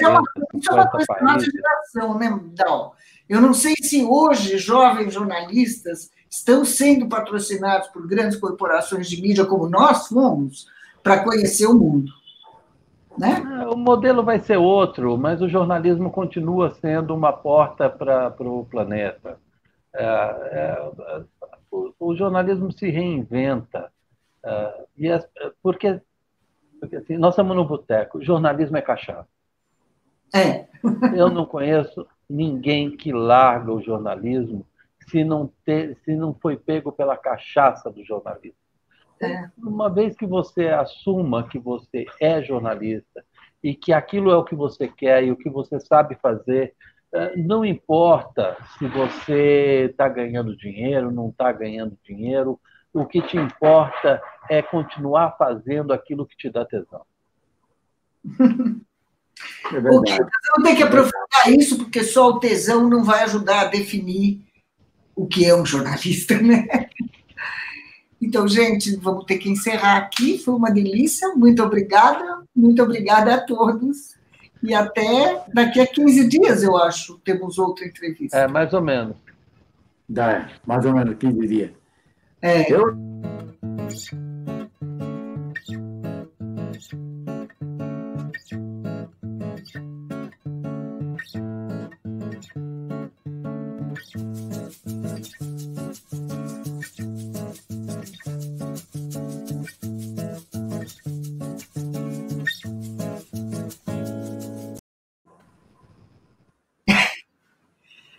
50 países. Geração, né, Dal? Eu não sei se hoje jovens jornalistas estão sendo patrocinados por grandes corporações de mídia, como nós fomos, para conhecer o mundo. Né? O modelo vai ser outro, mas o jornalismo continua sendo uma porta para o planeta. O jornalismo se reinventa. Porque assim, nós estamos no boteco, jornalismo é cachaça. Eu não conheço ninguém que larga o jornalismo se não foi pego pela cachaça do jornalismo. Uma vez que você assuma que você é jornalista e que aquilo é o que você quer e o que você sabe fazer, não importa se você está ganhando dinheiro, não está ganhando dinheiro, o que te importa é continuar fazendo aquilo que te dá tesão. É verdade. Não tem que aprofundar isso, porque só o tesão não vai ajudar a definir o que é um jornalista, né? Então, gente, vamos ter que encerrar aqui. Foi uma delícia. Muito obrigada a todos. E até daqui a 15 dias, eu acho, temos outra entrevista. Mais ou menos. Mais ou menos 15 dias.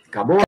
Acabou?